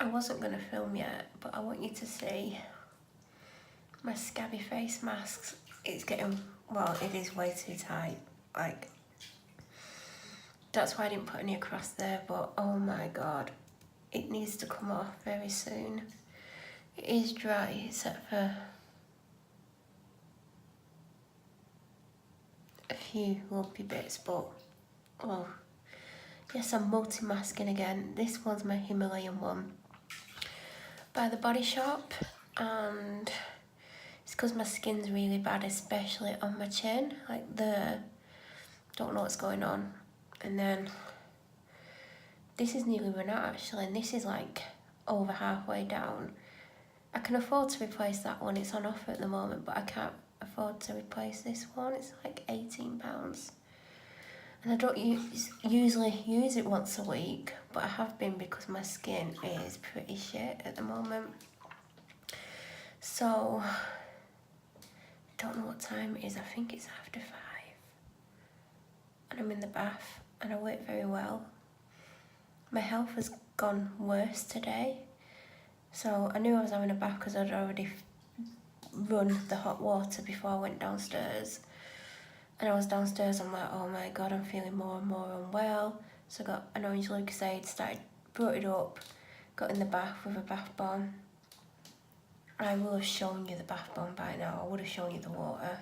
wasn't going to film yet, but I want you to see my scabby face masks. It's getting, well, it is way too tight. Like, that's why I didn't put any across there, but oh my god, it needs to come off very soon. It is dry, except for a few lumpy bits, but, well, yes, I'm multi-masking again. This one's my Himalayan one by the Body Shop, and it's because my skin's really bad, especially on my chin, like don't know what's going on. And then this is nearly run out actually, and this is like over halfway down. I can afford to replace that one, it's on offer at the moment, but I can't afford to replace this one. It's like £18. And I don't usually use it once a week, but I have been because my skin is pretty shit at the moment. So, I don't know what time it is, I think it's after 5. And I'm in the bath, and I work very well. My health has gone worse today. So I knew I was having a bath because I'd already run the hot water before I went downstairs. And I was downstairs, I'm like, oh my god, I'm feeling more and more unwell. So I got an orange Lucozade, brought it up, got in the bath with a bath bomb. I will have shown you the bath bomb by now, I would have shown you the water.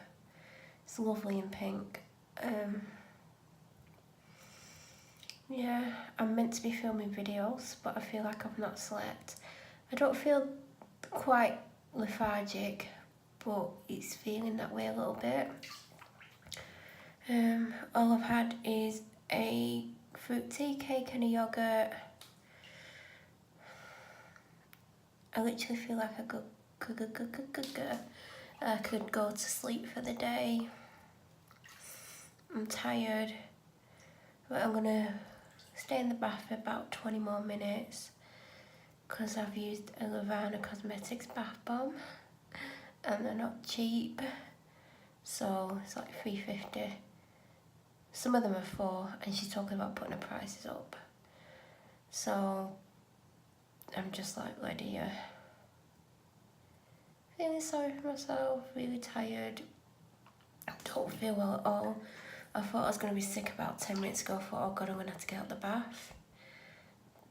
It's lovely and pink. Yeah, I'm meant to be filming videos, but I feel like I've not slept. I don't feel quite lethargic, but it's feeling that way a little bit. All I've had is a fruit tea cake and a yogurt. I literally feel like I could go to sleep for the day. I'm tired, but I'm gonna stay in the bath for about 20 more minutes because I've used a Lavana Cosmetics bath bomb and they're not cheap, so it's like $3.50. Some of them are $4, and she's talking about putting her prices up. So I'm just like, Lydia, feeling sorry for myself, really tired, don't feel well at all. I thought I was going to be sick about 10 minutes ago. I thought, oh god, I'm going to have to get out of the bath.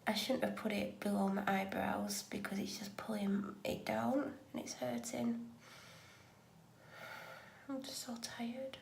I shouldn't have put it below my eyebrows because it's just pulling it down and it's hurting. I'm just so tired.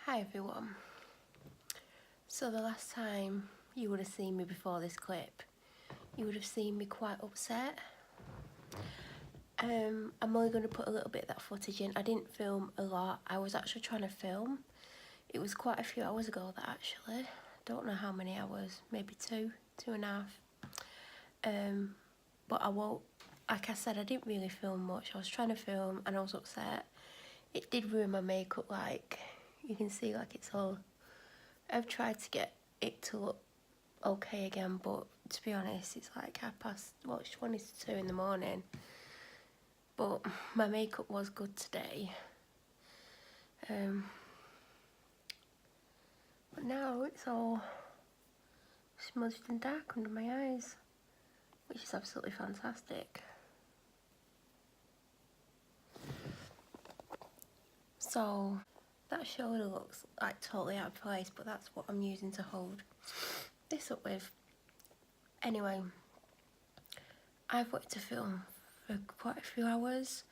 Hi everyone. So the last time you would have seen me before this clip, you would have seen me quite upset. I'm only going to put a little bit of that footage in. I didn't film a lot. I was actually trying to film. It was quite a few hours ago that actually. Don't know how many hours, maybe 2.5. But I won't, like I said, I didn't really film much. I was trying to film and I was upset. It did ruin my makeup, like, you can see, like, it's all, I've tried to get it to look okay again, but to be honest, it's like well, it's 20 to 2 in the morning. But my makeup was good today. But now it's all smudged and dark under my eyes, which is absolutely fantastic. So that shoulder looks like totally out of place, but that's what I'm using to hold this up with. Anyway, I've worked to film for quite a few hours.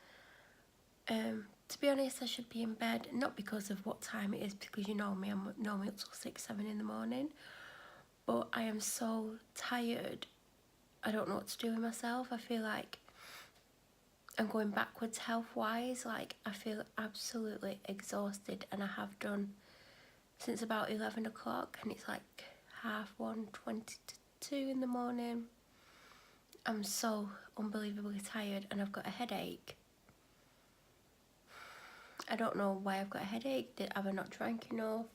To be honest, I should be in bed, not because of what time it is, because you know me, I'm normally up till 6, 7 in the morning, but I am so tired, I don't know what to do with myself. I feel like I'm going backwards health-wise, like I feel absolutely exhausted, and I have done since about 11 o'clock, and it's like 1:20 to 2 in the morning. I'm so unbelievably tired and I've got a headache. I don't know why I've got a headache. Have I not drank enough?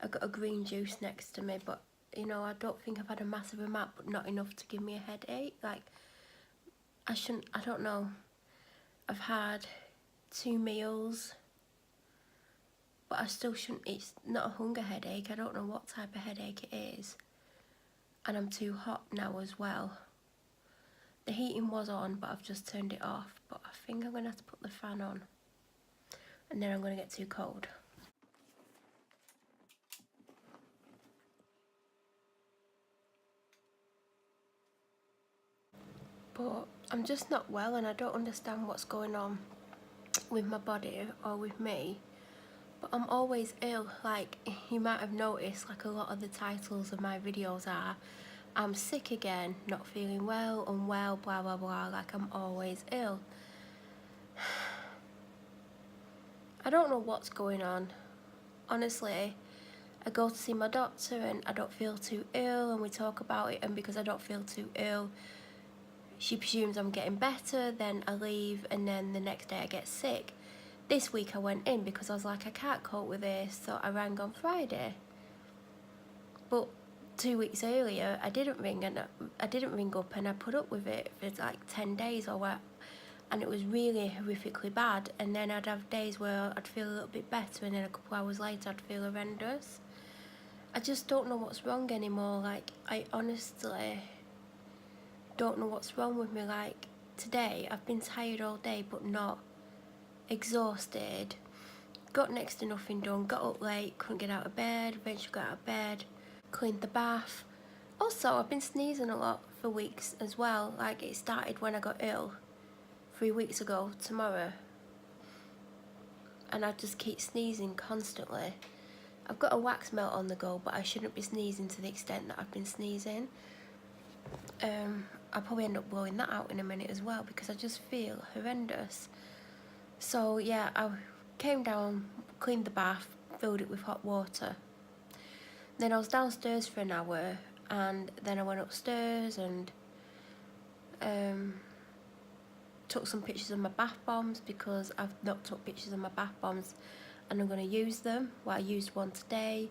I've got a green juice next to me, but you know, I don't think I've had a massive amount, but not enough to give me a headache. Like, I don't know. I've had 2 meals, but I still shouldn't, it's not a hunger headache. I don't know what type of headache it is. And I'm too hot now as well. The heating was on, but I've just turned it off. But I think I'm going to have to put the fan on. And then I'm going to get too cold. But I'm just not well, and I don't understand what's going on with my body or with me. But I'm always ill. Like, you might have noticed, like, a lot of the titles of my videos are I'm sick again, not feeling well, unwell, blah blah blah. Like, I'm always ill. I don't know what's going on. Honestly, I go to see my doctor and I don't feel too ill, and we talk about it, and because I don't feel too ill, she presumes I'm getting better, then I leave, and then the next day I get sick. This week I went in because I was like, I can't cope with this, so I rang on Friday. But 2 weeks earlier, I didn't ring up, and I put up with it for like 10 days or what, and it was really horrifically bad. And then I'd have days where I'd feel a little bit better, and then a couple hours later I'd feel horrendous. I just don't know what's wrong anymore. Like, I honestly don't know what's wrong with me. Like, today I've been tired all day but not exhausted. Got next to nothing done, got up late, couldn't get out of bed, eventually got out of bed, cleaned the bath. Also, I've been sneezing a lot for weeks as well. Like, it started when I got ill 3 weeks ago tomorrow, and I just keep sneezing constantly. I've got a wax melt on the go, but I shouldn't be sneezing to the extent that I've been sneezing. I'll probably end up blowing that out in a minute as well, because I just feel horrendous. So yeah, I came down, cleaned the bath, filled it with hot water. Then I was downstairs for an hour, and then I went upstairs and took some pictures of my bath bombs, because I've not took pictures of my bath bombs and I'm going to use them. Well, I used one today,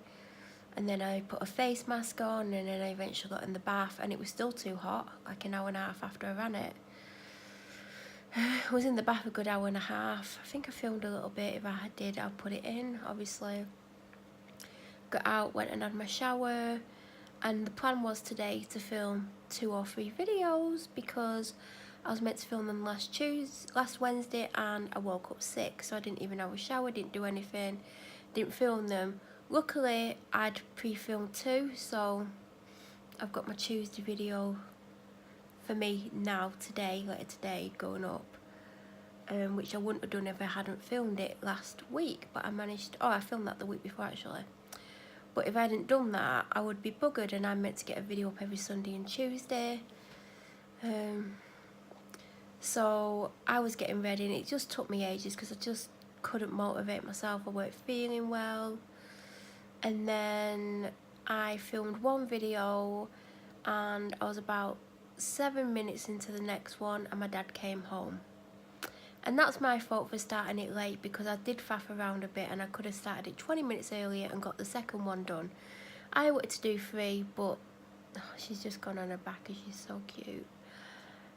and then I put a face mask on, and then I eventually got in the bath, and it was still too hot, like an hour and a half after I ran it. I was in the bath a good hour and a half. I think I filmed a little bit. If I did, I'll put it in, obviously. Got out, went and had my shower, and the plan was today to film 2 or 3 videos, because I was meant to film them last Wednesday, and I woke up sick, so I didn't even have a shower, didn't do anything, didn't film them. Luckily, I'd pre-filmed 2, so I've got my Tuesday video for me now, later today, going up, which I wouldn't have done if I hadn't filmed it last week, but I managed, I filmed that the week before actually. But if I hadn't done that, I would be buggered, and I'm meant to get a video up every Sunday and Tuesday. So I was getting ready, and it just took me ages because I just couldn't motivate myself. I weren't feeling well. And then I filmed 1 video, and I was about 7 minutes into the next one and my dad came home. And that's my fault for starting it late, because I did faff around a bit and I could have started it 20 minutes earlier and got the second one done. I wanted to do 3, but she's just gone on her back and she's so cute.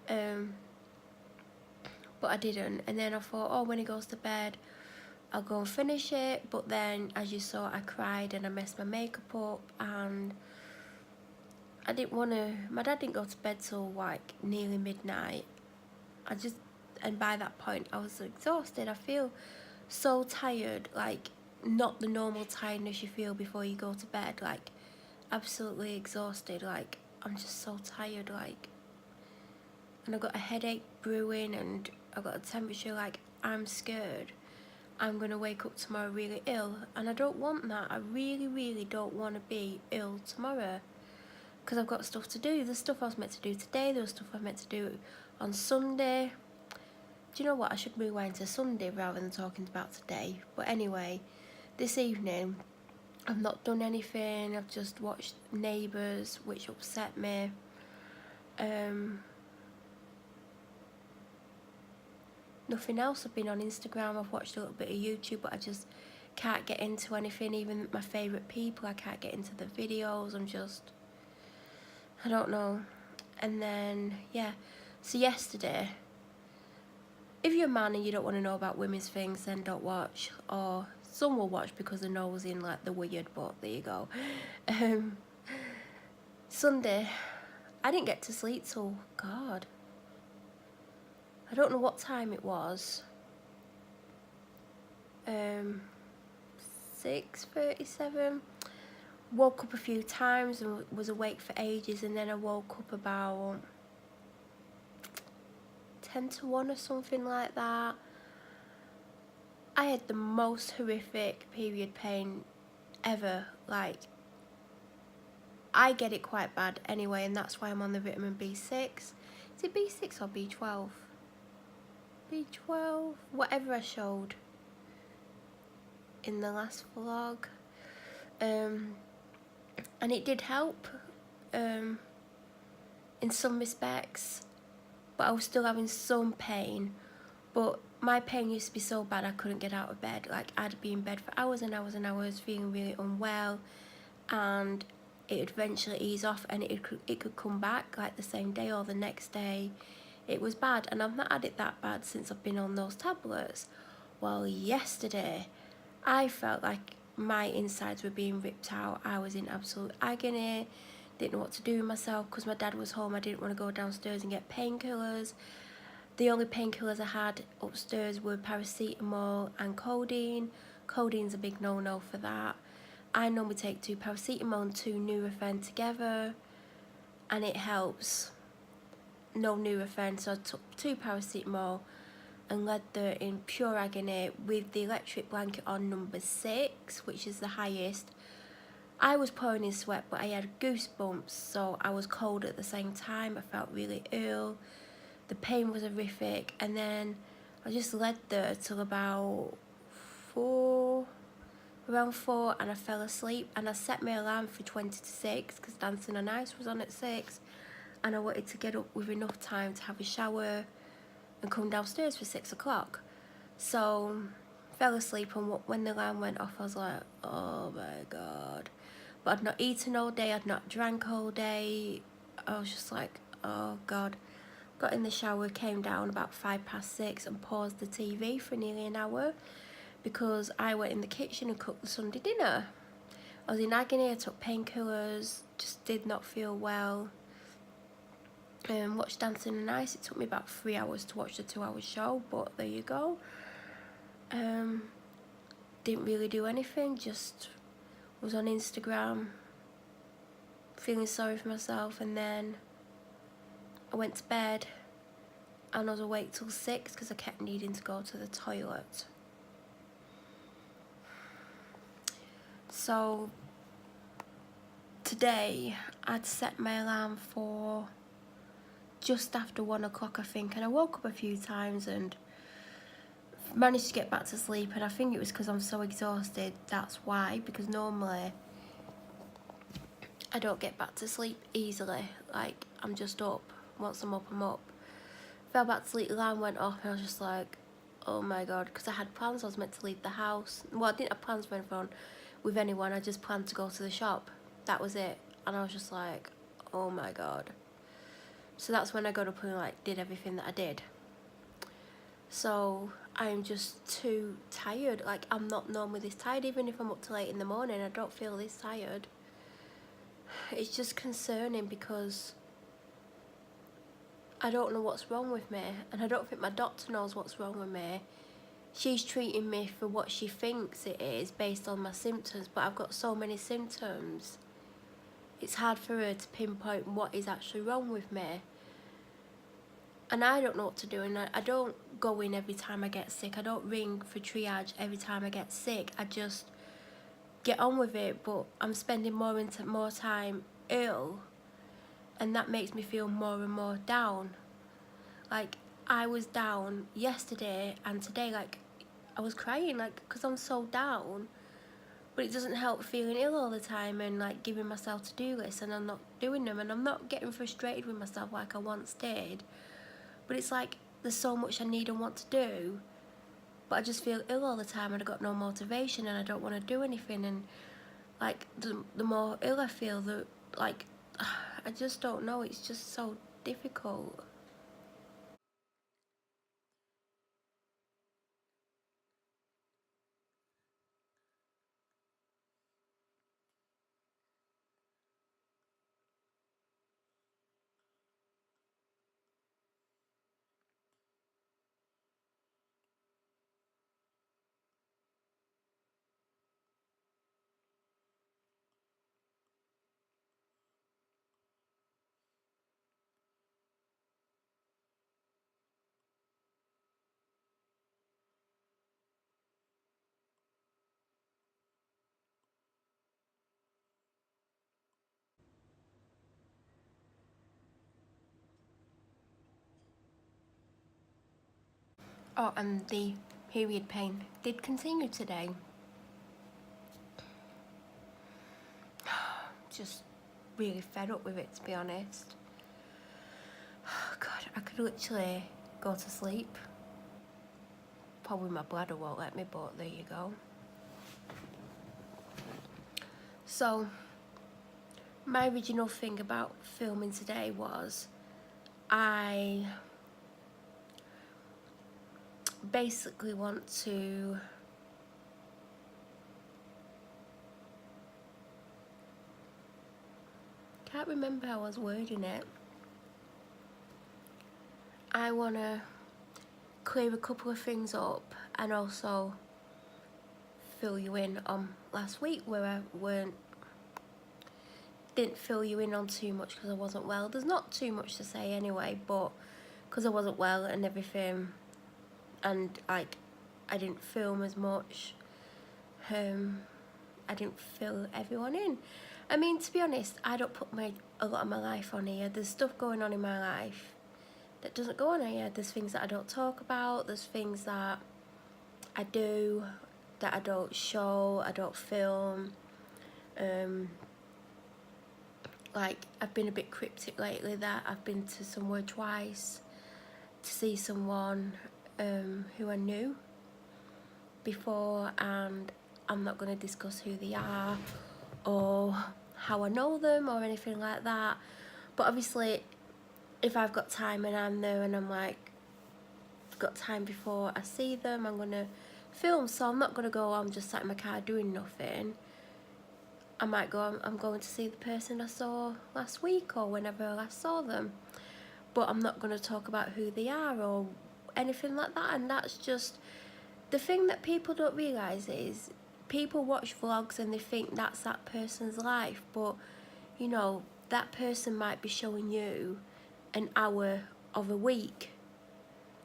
But I didn't. And then I thought, oh, when he goes to bed, I'll go and finish it. But then, as you saw, I cried and I messed my makeup up, and I didn't want to. My dad didn't go to bed till like nearly midnight. And by that point I was exhausted. I feel so tired, like not the normal tiredness you feel before you go to bed, like absolutely exhausted, like I'm just so tired, like, and I've got a headache brewing and I've got a temperature, like I'm scared I'm gonna wake up tomorrow really ill, and I don't want that. I really don't want to be ill tomorrow, because I've got stuff to do. There's stuff I was meant to do today, there was stuff I was meant to do on Sunday. Do you know what? I should rewind to Sunday rather than talking about today. But anyway, this evening, I've not done anything. I've just watched Neighbours, which upset me. Nothing else. I've been on Instagram. I've watched a little bit of YouTube, but I just can't get into anything. Even my favourite people, I can't get into the videos. I don't know. And then, yeah. So yesterday, if you're a man and you don't want to know about women's things, then don't watch. Or some will watch because they're nosy and like the weird, but there you go. Sunday, I didn't get to sleep till, God, I don't know what time it was. 6:37. Woke up a few times and was awake for ages, and then I woke up about 10 to 1 or something like that. I had the most horrific period pain ever. Like, I get it quite bad anyway, and that's why I'm on the vitamin B6. Is it B6 or B12? B12, whatever I showed in the last vlog. And it did help in some respects, but I was still having some pain. But my pain used to be so bad I couldn't get out of bed. Like, I'd be in bed for hours and hours and hours feeling really unwell, and it would eventually ease off, and it could come back like the same day or the next day. It was bad, and I've not had it that bad since I've been on those tablets. Well, yesterday I felt like my insides were being ripped out. I was in absolute agony, didn't know what to do with myself. Because my dad was home, I didn't want to go downstairs and get painkillers. The only painkillers I had upstairs were paracetamol and codeine. Codeine's a big no-no for that. I normally take 2 paracetamol and 2 Nurofen together, and it helps. No Nurofen, so I took 2 paracetamol and laid there in pure agony with the electric blanket on number 6, which is the highest. I was pouring in sweat, but I had goosebumps, so I was cold at the same time. I felt really ill. The pain was horrific, and then I just laid there till about around 4, and I fell asleep. And I set my alarm for 20 to 6 because Dancing on Ice was on at 6, and I wanted to get up with enough time to have a shower and come downstairs for 6 o'clock. So fell asleep, and when the alarm went off I was like, oh my God. But I'd not eaten all day, I'd not drank all day. I was just like, oh God. Got in the shower, came down about 6:05 and paused the TV for nearly an hour because I went in the kitchen and cooked the Sunday dinner. I was in agony, I took painkillers, just did not feel well. Watched Dancing on Ice. It took me about 3 hours to watch the 2-hour show, but there you go. Didn't really do anything, just was on Instagram feeling sorry for myself, and then I went to bed and I was awake till 6 because I kept needing to go to the toilet. So today I'd set my alarm for just after 1 o'clock, I think, and I woke up a few times and managed to get back to sleep, and I think it was because I'm so exhausted, that's why, because normally I don't get back to sleep easily. Like, I'm just up once I'm up, I'm up. Fell back to sleep, the alarm went off, and I was just like, oh my god, because I had plans. I was meant to leave the house. Well, I didn't have plans with anyone. I just planned to go to the shop. That was it. And I was just like, oh my god. So that's when I got up and like did everything that I did. So I'm just too tired. Like, I'm not normally this tired. Even if I'm up till late in the morning, I don't feel this tired. It's just concerning because I don't know what's wrong with me, and I don't think my doctor knows what's wrong with me. She's treating me for what she thinks it is based on my symptoms, but I've got so many symptoms. It's hard for her to pinpoint what is actually wrong with me. And I don't know what to do, and I don't go in every time I get sick. I don't ring for triage every time I get sick. I just get on with it, but I'm spending more time ill, and that makes me feel more and more down. Like, I was down yesterday and today, like, I was crying, like, because I'm so down. But it doesn't help feeling ill all the time and, like, giving myself to-do lists, and I'm not doing them, and I'm not getting frustrated with myself like I once did. But it's like, there's so much I need and want to do, but I just feel ill all the time, and I've got no motivation, and I don't want to do anything. And, like, the more ill I feel, the, like, I just don't know. It's just so difficult. Oh, and the period pain did continue today. Just really fed up with it, to be honest. Oh God, I could literally go to sleep. Probably my bladder won't let me, but there you go. So, my original thing about filming today was I basically want to can't remember how I was wording it. I want to clear a couple of things up and also fill you in on last week where I didn't fill you in on too much because I wasn't well. There's not too much to say anyway, but because I wasn't well and everything, and like I didn't film as much, I didn't fill everyone in. I mean, to be honest, I don't put a lot of my life on here. There's stuff going on in my life that doesn't go on here. There's things that I don't talk about. There's things that I do that I don't show, I don't film. Like, I've been a bit cryptic lately that I've been to somewhere twice to see someone who I knew before, and I'm not going to discuss who they are or how I know them or anything like that. But obviously, if I've got time and I'm there and I'm like, I've got time before I see them, I'm going to film. So I'm not going to go, I'm just sat in my car doing nothing. I might go, I'm going to see the person I saw last week or whenever I last saw them. But I'm not going to talk about who they are or anything like that. And that's just the thing that people don't realise is people watch vlogs and they think that's that person's life. But, you know, that person might be showing you an hour of a week.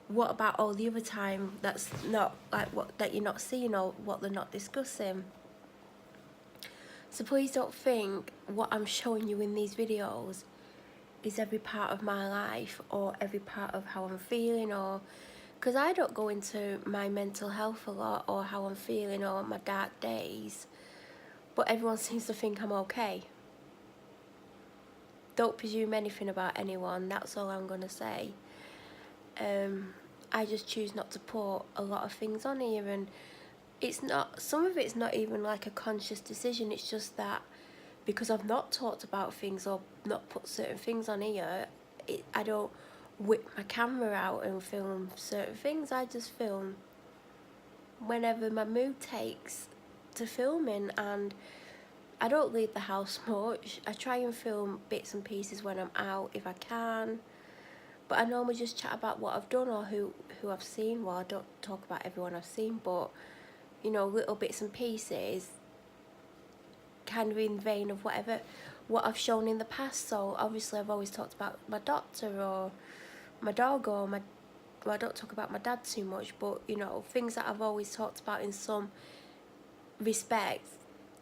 What about all the other time that's not like what that you're not seeing or what they're not discussing? So please don't think what I'm showing you in these videos is every part of my life or every part of how I'm feeling, or because I don't go into my mental health a lot or how I'm feeling or my dark days, but everyone seems to think I'm okay. don't presume anything about anyone, that's all I'm going to say. I just choose not to put a lot of things on here, and it's not, some of it's not even like a conscious decision, it's just that because I've not talked about things or not put certain things on here, I don't whip my camera out and film certain things. I just film whenever my mood takes to filming, and I don't leave the house much. I try and film bits and pieces when I'm out if I can, but I normally just chat about what I've done or who I've seen. Well, I don't talk about everyone I've seen, but you know, little bits and pieces, kind of in vein of what I've shown in the past. So obviously I've always talked about my doctor or my dog or well, I don't talk about my dad too much, but you know, things that I've always talked about in some respect,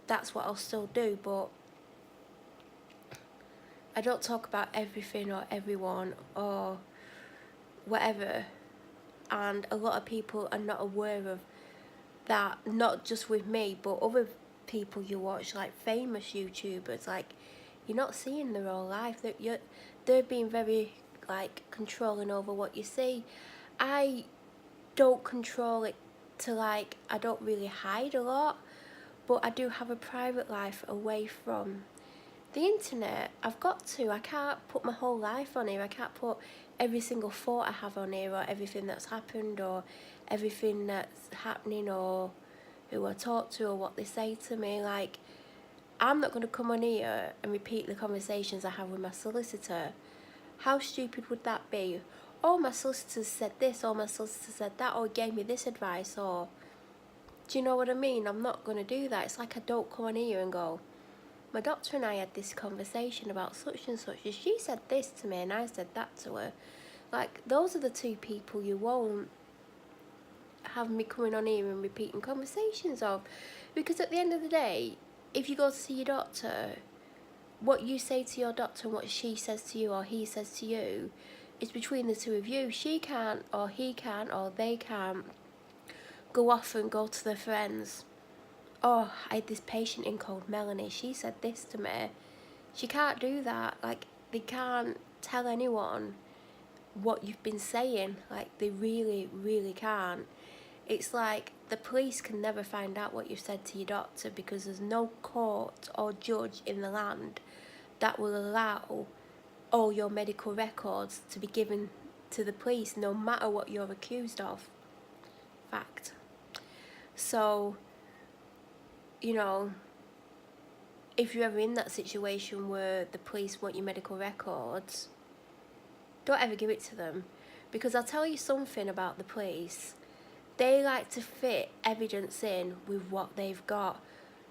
that's what I'll still do. But I don't talk about everything or everyone or whatever, and a lot of people are not aware of that, not just with me, but other people you watch, like famous YouTubers, like you're not seeing their whole life. They're being very like controlling over what you see. I don't control it to like, I don't really hide a lot, but I do have a private life away from the internet. I've got to. I can't put my whole life on here. I can't put every single thought I have on here, or everything that's happened, or everything that's happening, or who I talk to, or what they say to me. Like, I'm not going to come on here and repeat the conversations I have with my solicitor. How stupid would that be? Oh, my solicitor said this, or my solicitor said that, or gave me this advice, or... Do you know what I mean? I'm not going to do that. It's like I don't come on here and go, my doctor and I had this conversation about such and such, and she said this to me and I said that to her. Like, those are the two people you won't have me coming on here and repeating conversations of. Because at the end of the day, if you go to see your doctor, what you say to your doctor and what she says to you or he says to you is between the two of you. She can't, or he can't, or they can't go off and go to their friends. Oh, I had this patient in called Melanie, she said this to me. She can't do that. Like, they can't tell anyone what you've been saying. Like, they really, really can't. It's like the police can never find out what you've said to your doctor, because there's no court or judge in the land that will allow all your medical records to be given to the police, no matter what you're accused of. Fact. So, you know, if you're ever in that situation where the police want your medical records, don't ever give it to them. Because I'll tell you something about the police. They like to fit evidence in with what they've got.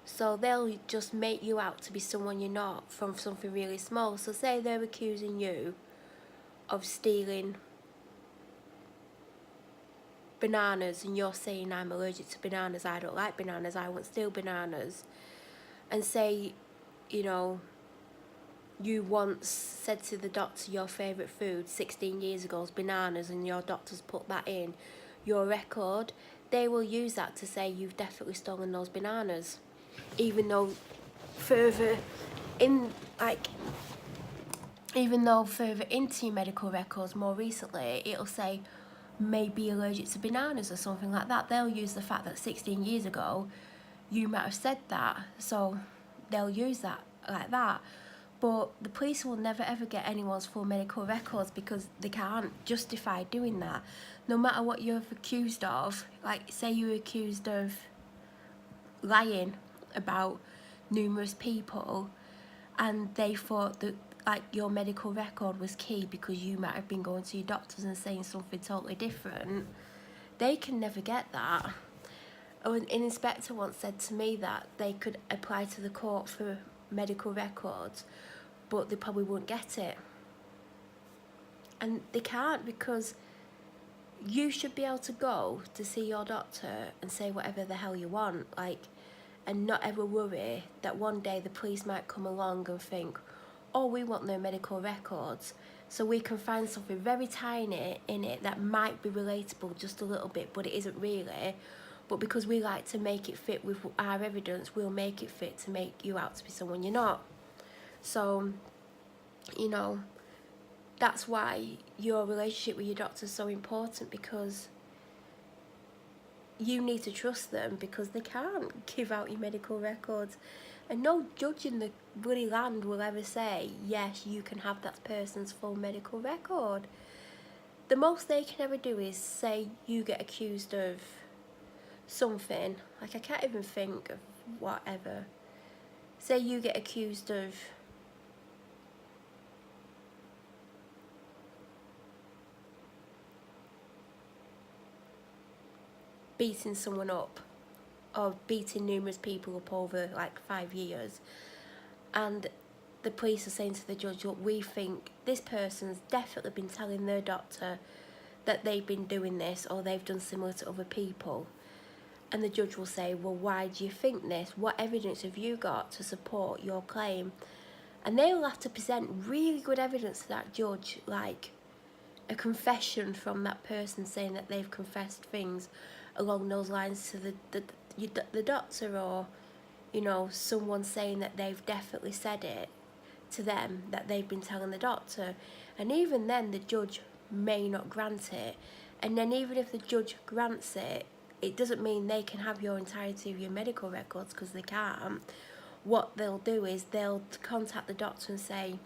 So they'll just make you out to be someone you're not from something really small. So say they're accusing you of stealing bananas, and you're saying I'm allergic to bananas, I don't like bananas, I won't steal bananas. And say, you know, you once said to the doctor your favourite food 16 years ago is bananas, and your doctor's put that in your record, they will use that to say you've definitely stolen those bananas. Even though further in, like, even though further into your medical records more recently, it'll say may be allergic to bananas or something like that. They'll use the fact that 16 years ago you might have said that, so they'll use that like that. But the police will never ever get anyone's full medical records, because they can't justify doing that. No matter what you're accused of, like say you're accused of lying about numerous people, and they thought that like your medical record was key because you might have been going to your doctors and saying something totally different, they can never get that. Oh, an inspector once said to me that they could apply to the court for medical records, but they probably won't get it. And they can't, because you should be able to go to see your doctor and say whatever the hell you want, like, and not ever worry that one day the police might come along and think, oh, we want their medical records, so we can find something very tiny in it that might be relatable just a little bit, but it isn't really. But because we like to make it fit with our evidence, we'll make it fit to make you out to be someone you're not. So you know, that's why your relationship with your doctor is so important, because you need to trust them, because they can't give out your medical records, and no judge in the bloody land will ever say, yes, you can have that person's full medical record. The most they can ever do is say you get accused of something, like I can't even think of whatever. Say you get accused of beating someone up, or beating numerous people up over like 5 years, and the police are saying to the judge, look, we think this person's definitely been telling their doctor that they've been doing this, or they've done similar to other people. And the judge will say, well, why do you think this? What evidence have you got to support your claim? And they will have to present really good evidence to that judge, like a confession from that person saying that they've confessed things along those lines to the doctor, or, you know, someone saying that they've definitely said it to them, that they've been telling the doctor. And even then the judge may not grant it. And then even if the judge grants it, it doesn't mean they can have your entirety of your medical records, because they can't. What they'll do is they'll contact the doctor and say,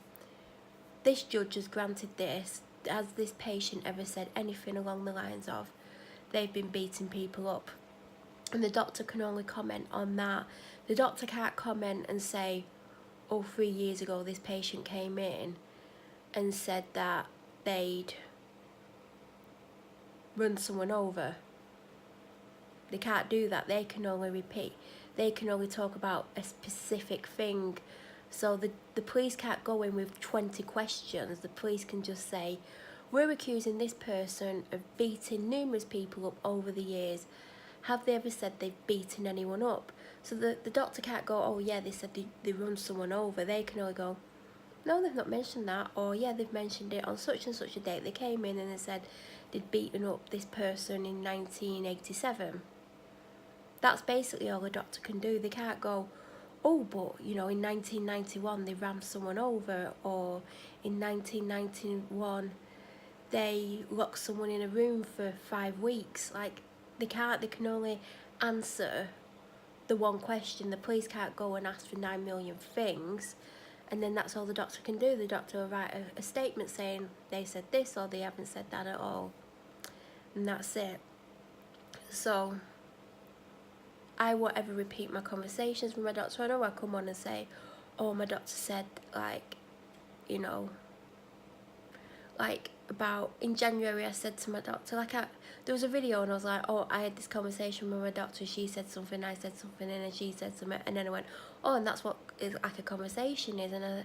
this judge has granted this. Has this patient ever said anything along the lines of they've been beating people up? And the doctor can only comment on that. The doctor can't comment and say, oh, 3 years ago this patient came in and said that they'd run someone over. They can't do that. They can only repeat. They can only talk about a specific thing. So the police can't go in with 20 questions. The police can just say, we're accusing this person of beating numerous people up over the years. Have they ever said they've beaten anyone up? So the doctor can't go, oh yeah, they said they run someone over. They can only go, no, they've not mentioned that. Or yeah, they've mentioned it on such and such a date. They came in and they said they'd beaten up this person in 1987. That's basically all the doctor can do. They can't go, oh, but, you know, in 1991 they rammed someone over, or in 1991 they locked someone in a room for 5 weeks. Like, they can't. They can only answer the one question. The police can't go and ask for 9 million things, and then that's all the doctor can do. The doctor will write a statement saying they said this or they haven't said that at all, and that's it. So I won't ever repeat my conversations with my doctor. I know I come on and say, oh, my doctor said, like, you know, like, about in January I said to my doctor, like, there was a video and I was like, oh, I had this conversation with my doctor, she said something, I said something, and then she said something, and then I went, oh, and that's what is like a conversation is. And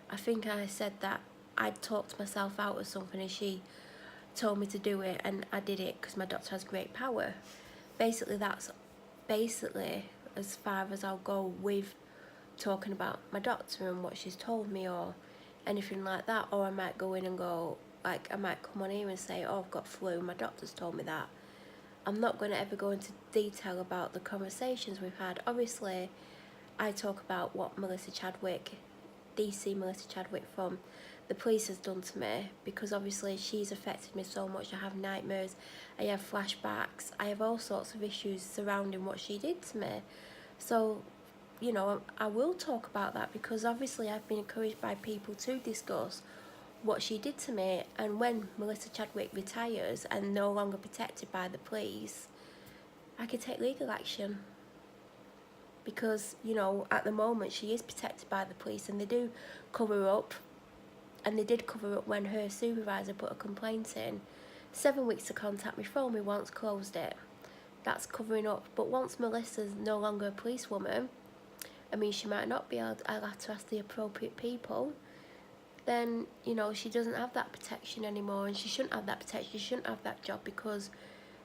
I think I said that I'd talked myself out of something, and she told me to do it, and I did it because my doctor has great power. Basically, that's basically as far as I'll go with talking about my doctor and what she's told me or anything like that. Or I might go in and go, like, I might come on here and say, oh, I've got flu, my doctor's told me that. I'm not going to ever go into detail about the conversations we've had. Obviously, I talk about what Melissa Chadwick, DC Melissa Chadwick from the police has done to me, because obviously she's affected me so much. I have nightmares, I have flashbacks, I have all sorts of issues surrounding what she did to me. So, you know, I will talk about that, because obviously I've been encouraged by people to discuss what she did to me. And when Melissa Chadwick retires and no longer protected by the police, I could take legal action, because, you know, at the moment she is protected by the police, and they do cover up. And they did cover up when her supervisor put a complaint in. 7 weeks to contact me, phone me once, closed it. That's covering up. But once Melissa's no longer a policewoman, I mean, she might not be, I'll have to ask the appropriate people, then, you know, she doesn't have that protection anymore, and she shouldn't have that protection, she shouldn't have that job, because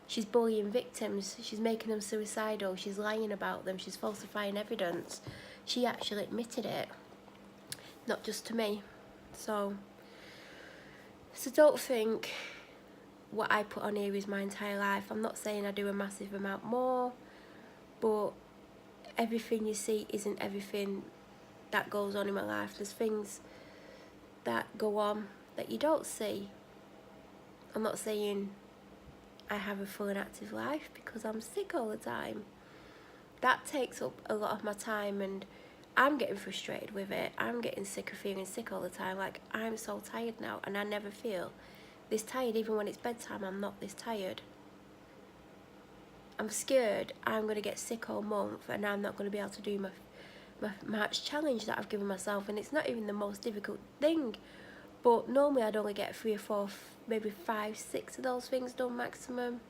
she's bullying victims, she's making them suicidal, she's lying about them, she's falsifying evidence. She actually admitted it, not just to me. So don't think what I put on here is my entire life. I'm not saying I do a massive amount more, but everything you see isn't everything that goes on in my life. There's things that go on that you don't see. I'm not saying I have a full and active life because I'm sick all the time. That takes up a lot of my time, and I'm getting frustrated with it. I'm getting sick of feeling sick all the time. Like, I'm so tired now, and I never feel this tired. Even when it's bedtime, I'm not this tired. I'm scared I'm going to get sick all month and I'm not going to be able to do my March challenge that I've given myself, and it's not even the most difficult thing, but normally I'd only get 3 or 4, maybe 5, 6 of those things done maximum,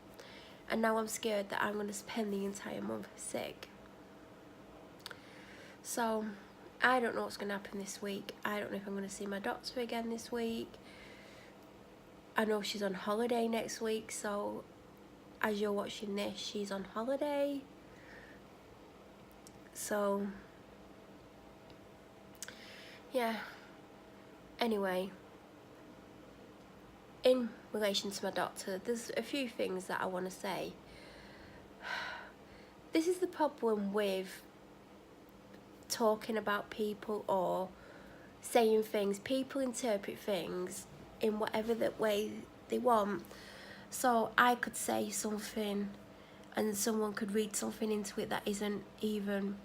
and now I'm scared that I'm going to spend the entire month sick. So I don't know what's going to happen this week. I don't know if I'm going to see my doctor again this week. I know she's on holiday next week, so as you're watching this, she's on holiday. So yeah, anyway, in relation to my doctor, there's a few things that I want to say. This is the problem with talking about people or saying things. People interpret things in whatever that way they want. So I could say something and someone could read something into it that isn't even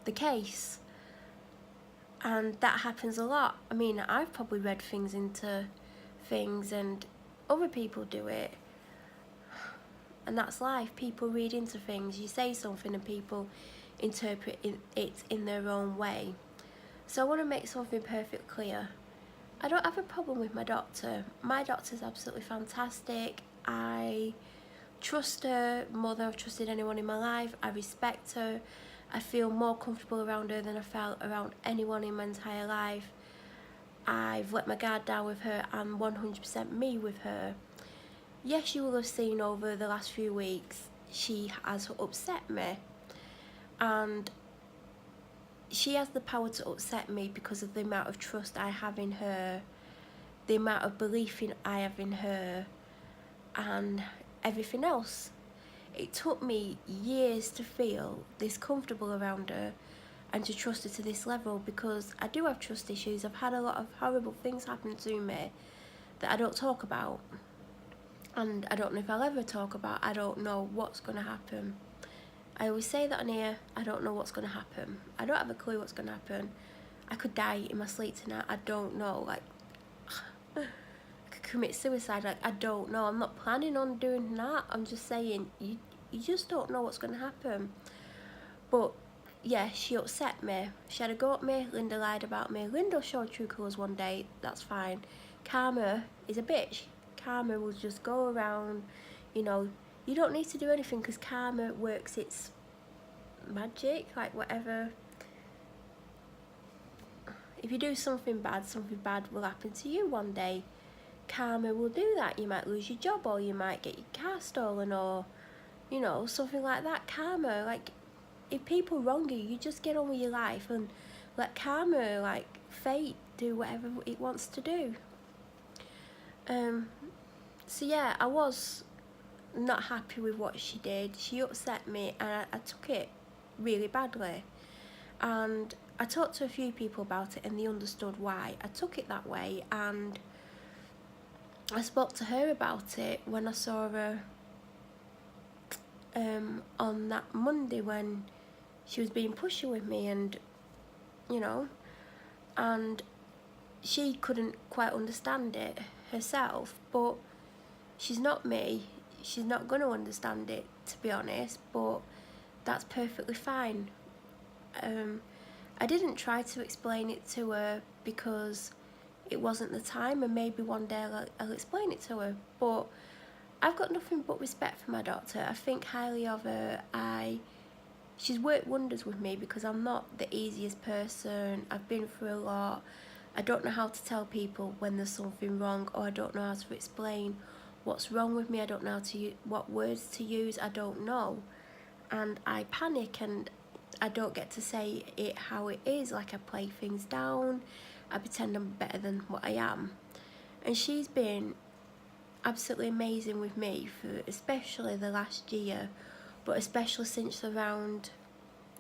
the case. And that happens a lot. I mean, I've probably read things into things and other people do it. And that's life. People read into things. You say something and people interpret it in their own way. So I want to make something perfectly clear. I don't have a problem with my doctor. My doctor's absolutely fantastic. I trust her more than I've trusted anyone in my life. I respect her. I feel more comfortable around her than I felt around anyone in my entire life. I've let my guard down with her. I'm 100% me with her. Yes, you will have seen over the last few weeks, she has upset me. And she has the power to upset me because of the amount of trust I have in her, the amount of belief I have in her, and everything else. It took me years to feel this comfortable around her and to trust her to this level, because I do have trust issues. I've had a lot of horrible things happen to me that I don't talk about, and I don't know if I'll ever talk about. I don't know what's going to happen. I always say that on here, I don't know what's going to happen. I don't have a clue what's going to happen. I could die in my sleep tonight. I don't know. Like, I could commit suicide. Like, I don't know. I'm not planning on doing that. I'm just saying, you just don't know what's going to happen. But yeah, she upset me. She had a go at me. Linda lied about me. Linda showed true colours one day. That's fine. Karma is a bitch. Karma will just go around, you know. You don't need to do anything because karma works its magic, like whatever. If you do something bad will happen to you one day. Karma will do that. You might lose your job, or you might get your car stolen, or, you know, something like that. Karma, like, if people wrong you, you just get on with your life and let karma, like fate, do whatever it wants to do. So yeah, I was not happy with what she did. She upset me, and I took it really badly. And I talked to a few people about it, and they understood why I took it that way. And I spoke to her about it when I saw her on that Monday when she was being pushy with me, and you know, and she couldn't quite understand it herself. But she's not me. She's not going to understand it, to be honest, but that's perfectly fine. I didn't try to explain it to her because it wasn't the time, and maybe one day I'll explain it to her. But I've got nothing but respect for my doctor. I think highly of her. She's worked wonders with me because I'm not the easiest person. I've been through a lot. I don't know how to tell people when there's something wrong, or I don't know how to explain what's wrong with me. I don't know what words to use. I don't know, and I panic, and I don't get to say it how it is. Like, I play things down. I pretend I'm better than what I am. And she's been absolutely amazing with me for especially the last year, but especially since around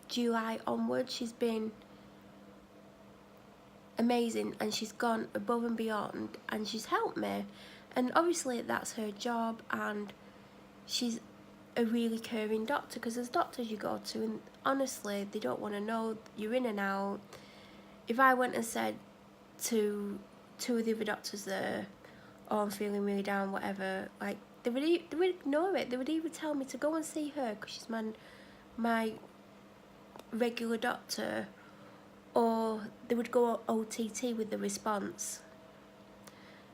July onwards. She's been amazing, and she's gone above and beyond, and she's helped me. And obviously that's her job, and she's a really caring doctor, because there's doctors you go to and honestly they don't want to know, you're in and out. If I went and said to two of the other doctors there, oh, I'm feeling really down, whatever, like they would ignore it. They would either tell me to go and see her because she's my regular doctor, or they would go OTT with the response.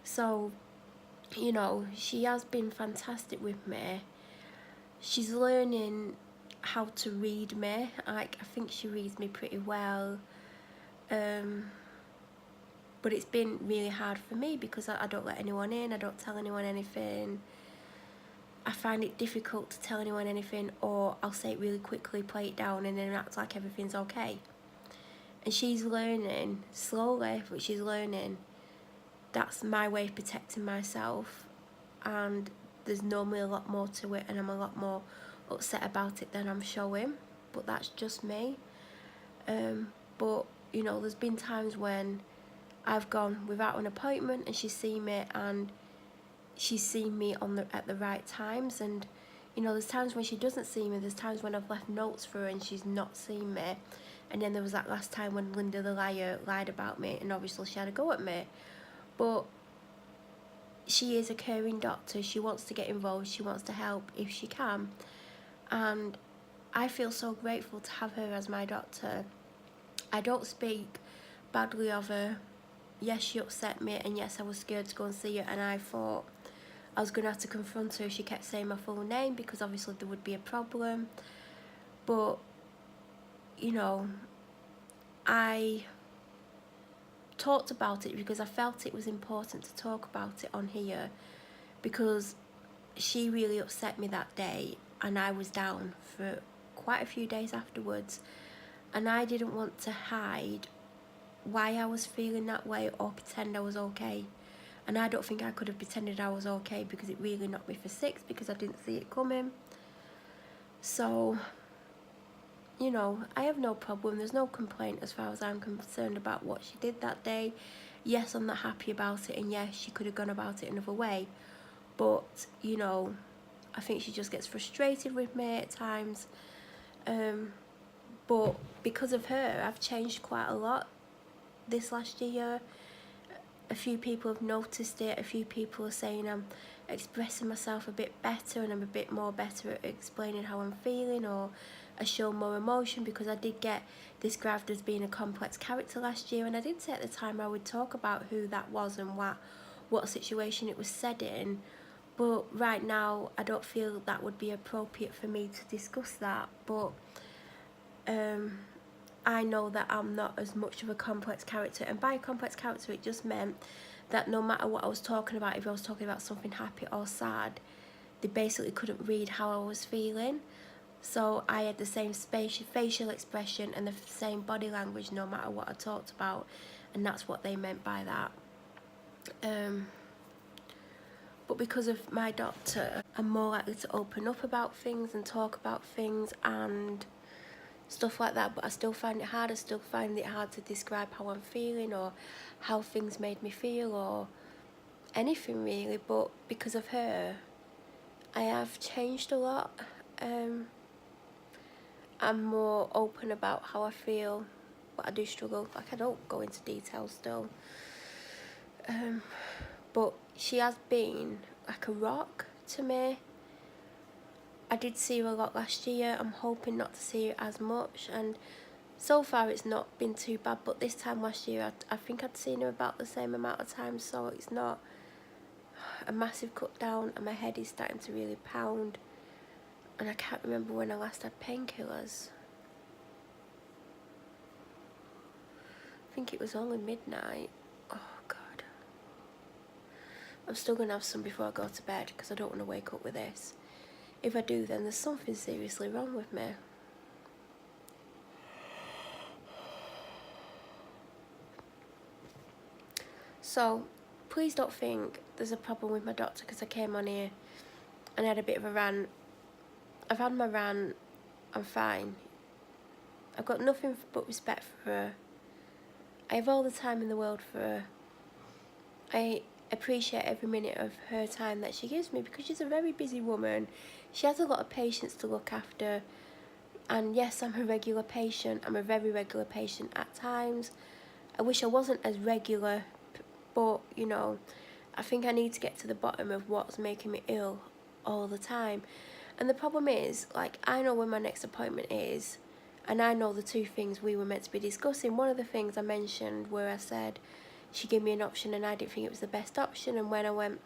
So, you know, she has been fantastic with me. She's learning how to read me. Like, I think she reads me pretty well. But it's been really hard for me because I don't let anyone in, I don't tell anyone anything. I find it difficult to tell anyone anything, or I'll say it really quickly, play it down, and then act like everything's okay. And she's learning, slowly, but she's learning. That's my way of protecting myself, and there's normally a lot more to it, and I'm a lot more upset about it than I'm showing, but that's just me. But, you know, there's been times when I've gone without an appointment and she's seen me, and she's seen me at the right times. And, you know, there's times when she doesn't see me, there's times when I've left notes for her and she's not seen me. And then there was that last time when Linda the liar lied about me, and obviously she had a go at me. But she is a caring doctor, she wants to get involved, she wants to help if she can. And I feel so grateful to have her as my doctor. I don't speak badly of her. Yes, she upset me, and yes, I was scared to go and see her, and I thought I was going to have to confront her if she kept saying my full name, because obviously there would be a problem. But, you know, I talked about it because I felt it was important to talk about it on here, because she really upset me that day, and I was down for quite a few days afterwards, and I didn't want to hide why I was feeling that way or pretend I was okay. And I don't think I could have pretended I was okay, because it really knocked me for six, because I didn't see it coming. So, you know, I have no problem, there's no complaint as far as I'm concerned about what she did that day. Yes, I'm not happy about it, and yes, she could have gone about it another way, but, you know, I think she just gets frustrated with me at times. But because of her, I've changed quite a lot this last year. A few people have noticed it, a few people are saying I'm expressing myself a bit better, and I'm a bit more better at explaining how I'm feeling, or I show more emotion, because I did get described as being a complex character last year, and I did say at the time I would talk about who that was and what situation it was said in. But right now I don't feel that would be appropriate for me to discuss that. But I know that I'm not as much of a complex character, and by complex character it just meant that no matter what I was talking about, if I was talking about something happy or sad, they basically couldn't read how I was feeling. So I had the same facial expression and the same body language no matter what I talked about, and that's what they meant by that. But because of my doctor, I'm more likely to open up about things and talk about things and stuff like that. But I still find it hard. I still find it hard to describe how I'm feeling, or how things made me feel, or anything really. But because of her, I have changed a lot. I'm more open about how I feel, but I do struggle. Like, I don't go into detail still. But she has been like a rock to me. I did see her a lot last year. I'm hoping not to see her as much, and so far it's not been too bad. But this time last year, I think I'd seen her about the same amount of times, so it's not a massive cut down, and my head is starting to really pound, and I can't remember when I last had painkillers. I think it was only midnight. Oh God. I'm still going to have some before I go to bed, because I don't want to wake up with this. If I do, then there's something seriously wrong with me. So, please don't think there's a problem with my doctor because I came on here and I had a bit of a rant. I've had my rant, I'm fine. I've got nothing but respect for her. I have all the time in the world for her. I appreciate every minute of her time that she gives me, because she's a very busy woman. She has a lot of patients to look after, and yes, I'm a regular patient. I'm a very regular patient at times. I wish I wasn't as regular, but you know, I think I need to get to the bottom of what's making me ill all the time. And the problem is, like, I know when my next appointment is, and I know the two things we were meant to be discussing. One of the things I mentioned where I said she gave me an option and I didn't think it was the best option, and when I went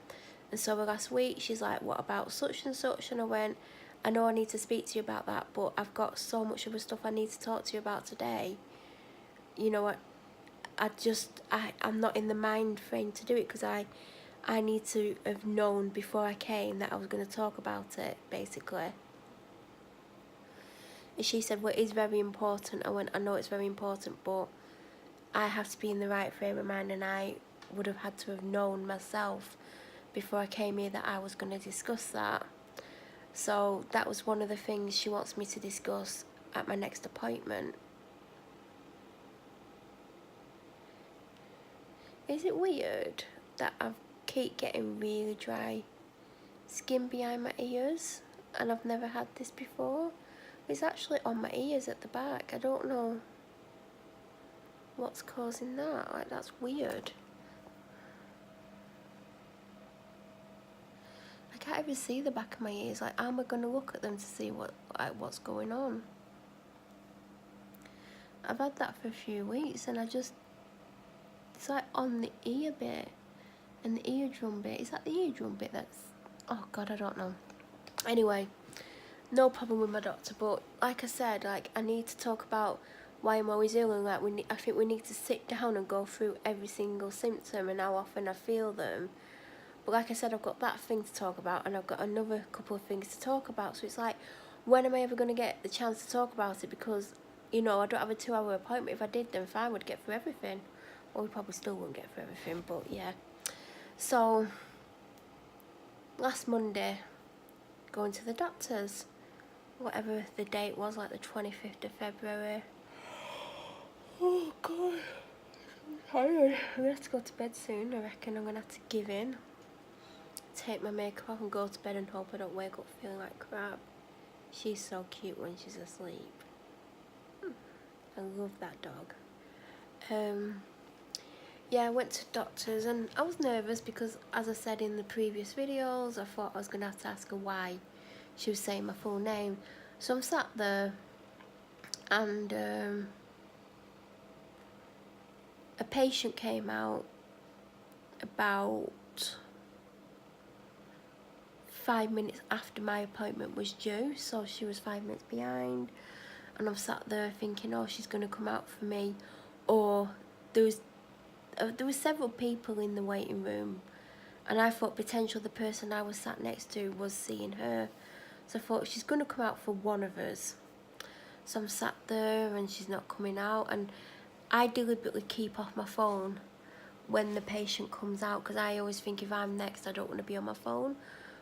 and saw her last week, she's like, what about such and such? And I went, I know I need to speak to you about that, but I've got so much other stuff I need to talk to you about today. You know what, I'm not in the mind frame to do it, because I need to have known before I came that I was going to talk about it, basically. And she said, well, it is very important. I went, I know it's very important, but I have to be in the right frame of mind, and I would have had to have known myself before I came here that I was going to discuss that. So that was one of the things she wants me to discuss at my next appointment. Is it weird that I keep getting really dry skin behind my ears, and I've never had this before? It's actually on my ears at the back. I don't know what's causing that. Like, that's weird. I can't even see the back of my ears. Like, how am I going to look at them to see what's going on? I've had that for a few weeks, and it's like on the ear bit and the eardrum bit. Is that the eardrum bit that's... Oh God, I don't know. Anyway, no problem with my doctor, but like I said, like, I need to talk about why I'm always ill, and like I think we need to sit down and go through every single symptom and how often I feel them. But like I said, I've got that thing to talk about, and I've got another couple of things to talk about. So it's like, when am I ever going to get the chance to talk about it? Because, you know, I don't have a 2-hour appointment. If I did, then fine, we'd get through everything. Well, we probably still wouldn't get through everything, but yeah. So, last Monday, going to the doctor's, whatever the date was, like the 25th of February. Oh God, I'm tired. I'm going to have to go to bed soon. I reckon I'm going to have to give in, take my makeup off and go to bed, and hope I don't wake up feeling like crap. She's so cute when she's asleep. I love that dog. Yeah, I went to doctors, and I was nervous because, as I said in the previous videos, I thought I was going to have to ask her why she was saying my full name. So I'm sat there, and a patient came out about 5 minutes after my appointment was due, so she was 5 minutes behind, and I'm sat there thinking, oh, she's going to come out for me. Or there was several people in the waiting room, and I thought potentially the person I was sat next to was seeing her, so I thought she's going to come out for one of us. So I'm sat there and she's not coming out, and I deliberately keep off my phone when the patient comes out, because I always think if I'm next, I don't want to be on my phone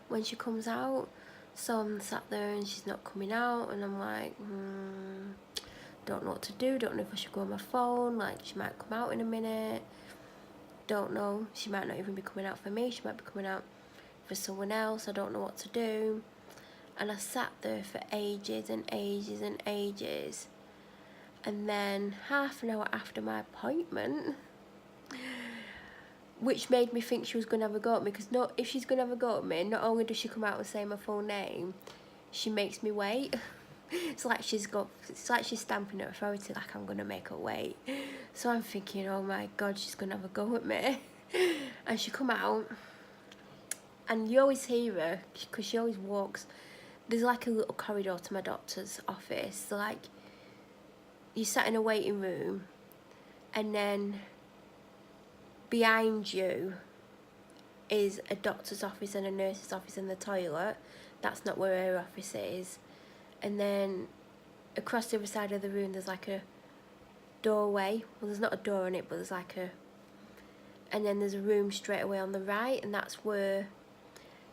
when she comes out. So I'm sat there and she's not coming out, and I'm like, don't know what to do, don't know if I should go on my phone, like, she might come out in a minute, don't know, she might not even be coming out for me, she might be coming out for someone else, I don't know what to do. And I sat there for ages and ages and ages, and then half an hour after my appointment, which made me think she was going to have a go at me, because if she's going to have a go at me, not only does she come out and say my full name, she makes me wait. It's like she's stamping her authority, like I'm going to make her wait. So I'm thinking, oh my God, she's going to have a go at me. And she come out, and you always hear her, because she always walks. There's like a little corridor to my doctor's office. So like, you sat in a waiting room, and then behind you is a doctor's office and a nurse's office and the toilet. That's not where her office is. And then across the other side of the room there's like a doorway. Well, there's not a door on it, but there's like a... And then there's a room straight away on the right, and that's where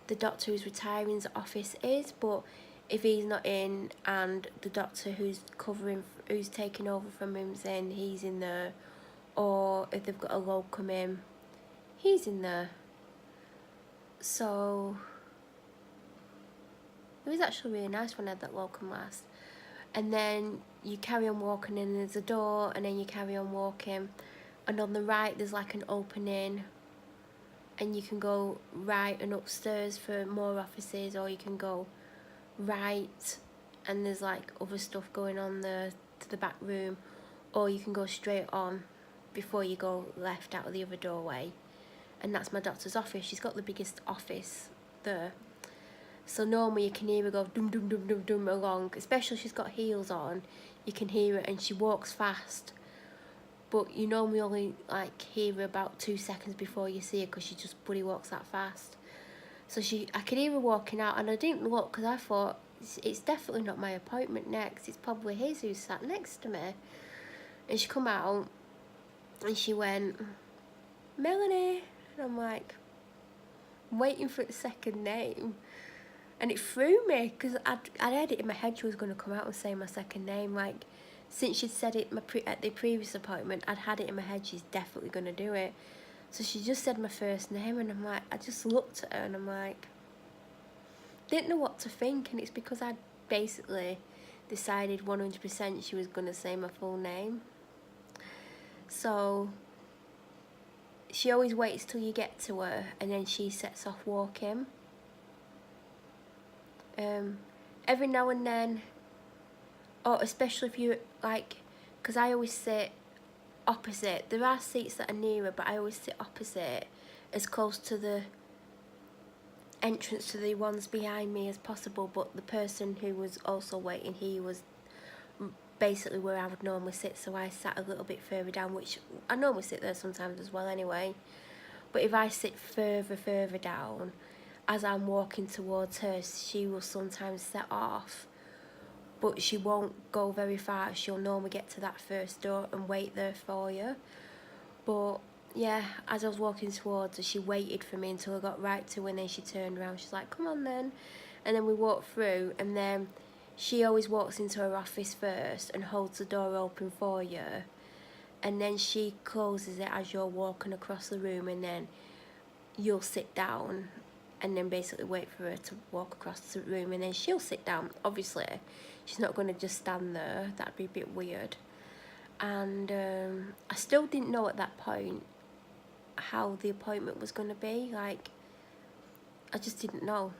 the doctor who's retiring's office is. But if he's not in and the doctor who's taking over from him's in, he's in there. or if they've got a locum in, he's in there. So it was actually really nice when I had that locum last. And then you carry on walking and there's a door, and then you carry on walking, and on the right there's like an opening, and you can go right and upstairs for more offices, or you can go right and there's like other stuff going on there to the back room, or you can go straight on before you go left out of the other doorway, and that's my doctor's office. She's got the biggest office there, so normally you can hear her go dum dum dum dum dum along, especially if she's got heels on. You can hear it, and she walks fast, but you normally only like hear her about 2 seconds before you see her, because she just bloody walks that fast. So I could hear her walking out, and I didn't look because I thought it's definitely not my appointment next, it's probably his who's sat next to me. And she come out and she went, Melanie, and I'm like waiting for the second name, and it threw me because I'd had it in my head she was going to come out and say my second name. Like, since she'd said it at the previous appointment, I'd had it in my head she's definitely going to do it. So she just said my first name, and I'm like, I just looked at her and I'm like, didn't know what to think. And it's because I'd basically decided 100% she was going to say my full name. So she always waits till you get to her, and then she sets off walking. Every now and then, or especially if you like, because I always sit opposite. There are seats that are nearer, but I always sit opposite, as close to the entrance to the ones behind me as possible. But the person who was also waiting, he was basically where I would normally sit, so I sat a little bit further down, which I normally sit there sometimes as well anyway. But if I sit further down, as I'm walking towards her, she will sometimes set off, but she won't go very far. She'll normally get to that first door and wait there for you. But yeah, as I was walking towards her, she waited for me until I got right to her, and then she turned around. She's like, come on then. And then we walked through, and then she always walks into her office first and holds the door open for you, and then she closes it as you're walking across the room, and then you'll sit down and then basically wait for her to walk across the room, and then she'll sit down. Obviously she's not going to just stand there, that'd be a bit weird. And I still didn't know at that point how the appointment was going to be. Like, I just didn't know.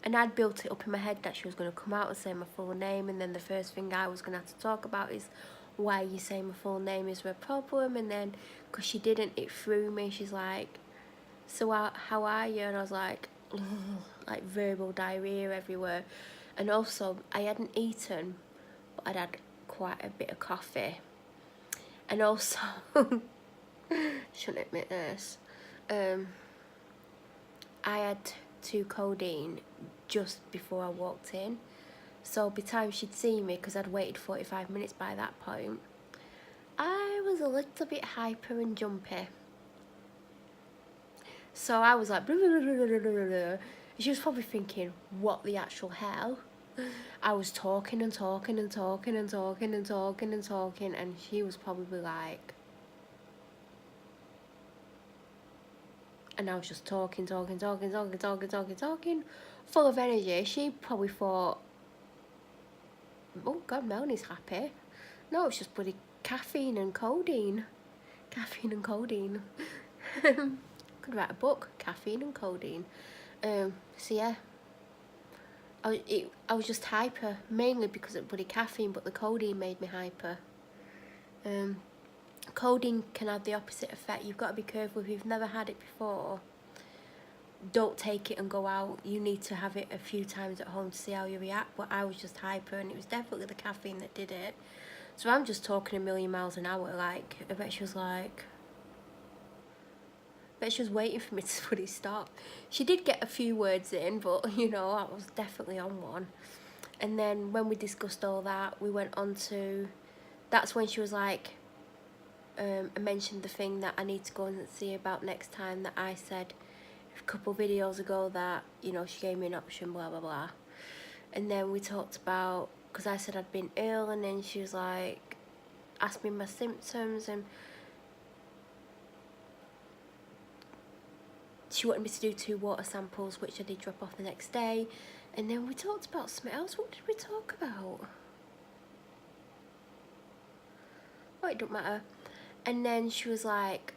And I'd built it up in my head that she was going to come out and say my full name, and then the first thing I was going to have to talk about is why you say my full name is a problem. And then, because she didn't, it threw me. She's like, so how are you? And I was like, like verbal diarrhea everywhere. And also, I hadn't eaten, but I'd had quite a bit of coffee. And also, shouldn't admit this, I had 2 codeine just before I walked in. So by the time she'd seen me, because I'd waited 45 minutes by that point, I was a little bit hyper and jumpy. So I was like, blah, blah, blah, blah, blah, blah, blah. She was probably thinking, what the actual hell? I was talking and talking and talking and talking and talking and talking, and she was probably like, and I was just talking, full of energy. She probably thought, oh God, Melanie's happy. No, it's just bloody caffeine and codeine. Caffeine and codeine. Could write a book, caffeine and codeine. So yeah, I was just hyper, mainly because of bloody caffeine, but the codeine made me hyper. Codeine can have the opposite effect. You've got to be careful. If you've never had it before, don't take it and go out. You need to have it a few times at home to see how you react. But I was just hyper, and it was definitely the caffeine that did it. So I'm just talking a million miles an hour. Like, I bet she was waiting for me to put it stop. She did get a few words in, but you know, I was definitely on one. And then when we discussed all that, we went on to, that's when she was like, I mentioned the thing that I need to go and see about next time, that I said a couple of videos ago that, you know, she gave me an option, blah blah blah. And then we talked about, because I said I'd been ill, and then she was like, asked me my symptoms, and she wanted me to do 2 water samples, which I did drop off the next day. And then we talked about something else. What did we talk about? Oh, it don't matter. And then she was like,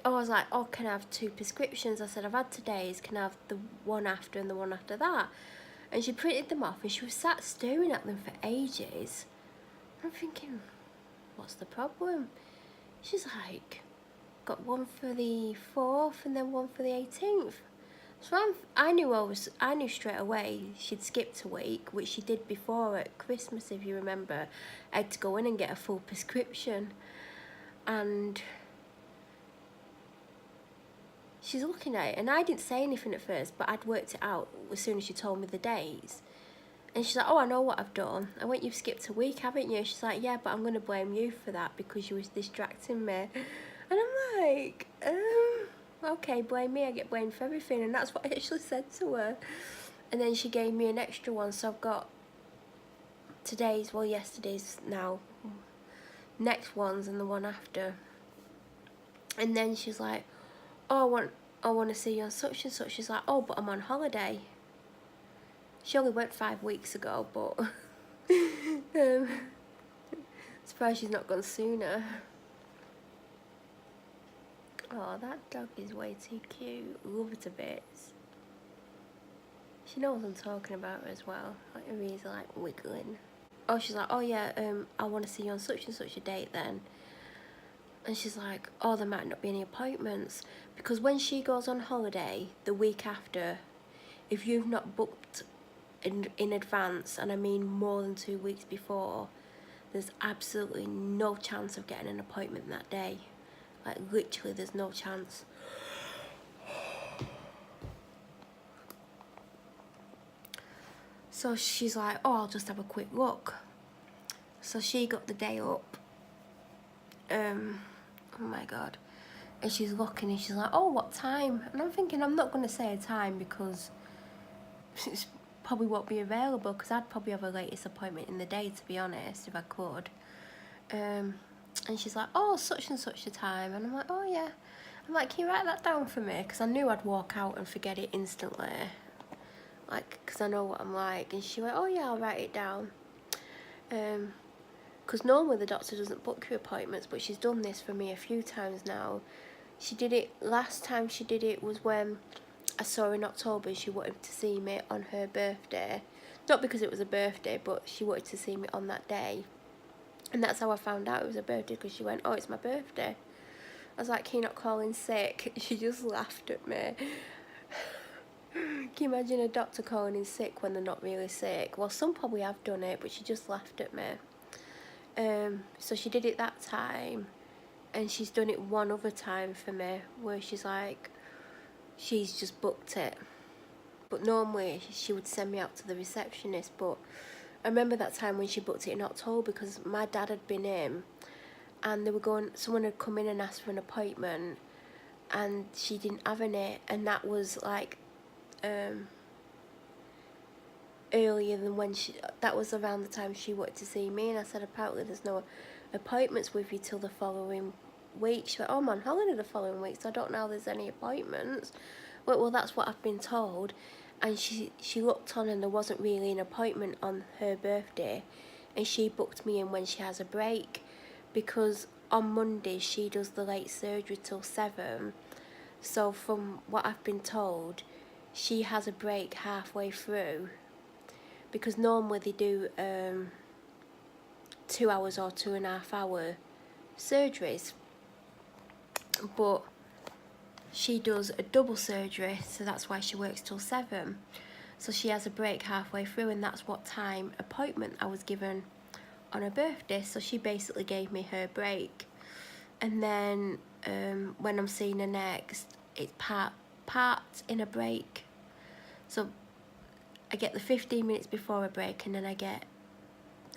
oh, I was like, oh, can I have 2 prescriptions? I said, I've had today's, can I have the one after and the one after that? And she printed them off, and she was sat staring at them for ages. I'm thinking, what's the problem? She's like, got one for the 4th and then one for the 18th. So I knew straight away she'd skipped a week, which she did before at Christmas, if you remember. I had to go in and get a full prescription, and she's looking at it, and I didn't say anything at first, but I'd worked it out as soon as she told me the days. And she's like, oh, I know what I've done. I went, you've skipped a week, haven't you? She's like, yeah, but I'm going to blame you for that because you was distracting me. And I'm like, okay, blame me, I get blamed for everything. And that's what I actually said to her. And then she gave me an extra one, so I've got today's, well, yesterday's now, next one's and the one after. And then she's like, oh, I want to see you on such and such. She's like, oh, but I'm on holiday. She only went 5 weeks ago, but surprised she's not gone sooner. Oh, that dog is way too cute. Love her to bits. She knows I'm talking about her as well. Like, her ears are like wiggling. Oh, she's like, oh yeah, I want to see you on such and such a date then. And she's like, oh, there might not be any appointments. Because when she goes on holiday the week after, if you've not booked in advance, and I mean more than 2 weeks before, there's absolutely no chance of getting an appointment that day. Like, literally, there's no chance. So she's like, oh, I'll just have a quick look. So she got the day up. Oh my God. And she's looking and she's like, oh, what time? And I'm thinking, I'm not going to say a time because it's probably won't be available, because I'd probably have a latest appointment in the day, to be honest, if I could. And she's like, oh, such and such a time. And I'm like, oh yeah. I'm like, can you write that down for me? Because I knew I'd walk out and forget it instantly, like, because I know what I'm like. And she went, oh yeah, I'll write it down. Because normally the doctor doesn't book your appointments, but she's done this for me a few times now. She did it, last time she did it was when I saw her in October and she wanted to see me on her birthday. Not because it was a birthday, but she wanted to see me on that day. And that's how I found out it was her birthday, because she went, oh, it's my birthday. I was like, can you not call in sick? She just laughed at me. Can you imagine a doctor calling in sick when they're not really sick? Well, some probably have done it, but she just laughed at me. So she did it that time, and she's done it one other time for me, where she's like, she's just booked it. But normally she would send me out to the receptionist, but I remember that time when she booked it in October, because my dad had been in, and they were going, someone had come in and asked for an appointment, and she didn't have any, and that was like earlier than when that was around the time she wanted to see me. And I said, apparently there's no appointments with you till the following week. She went, oh, I'm on holiday the following week, so I don't know how there's any appointments. Well, that's what I've been told. And she looked on, and there wasn't really an appointment on her birthday, and she booked me in when she has a break, because on Monday she does the late surgery till 7. So from what I've been told, she has a break halfway through, because normally they do 2 hours or 2.5 hour surgeries, but she does a double surgery, so that's why she works till 7. So she has a break halfway through, and that's what time appointment I was given on her birthday. So she basically gave me her break. And then when I'm seeing her next, it's part in a break. So I get the 15 minutes before a break, and then I get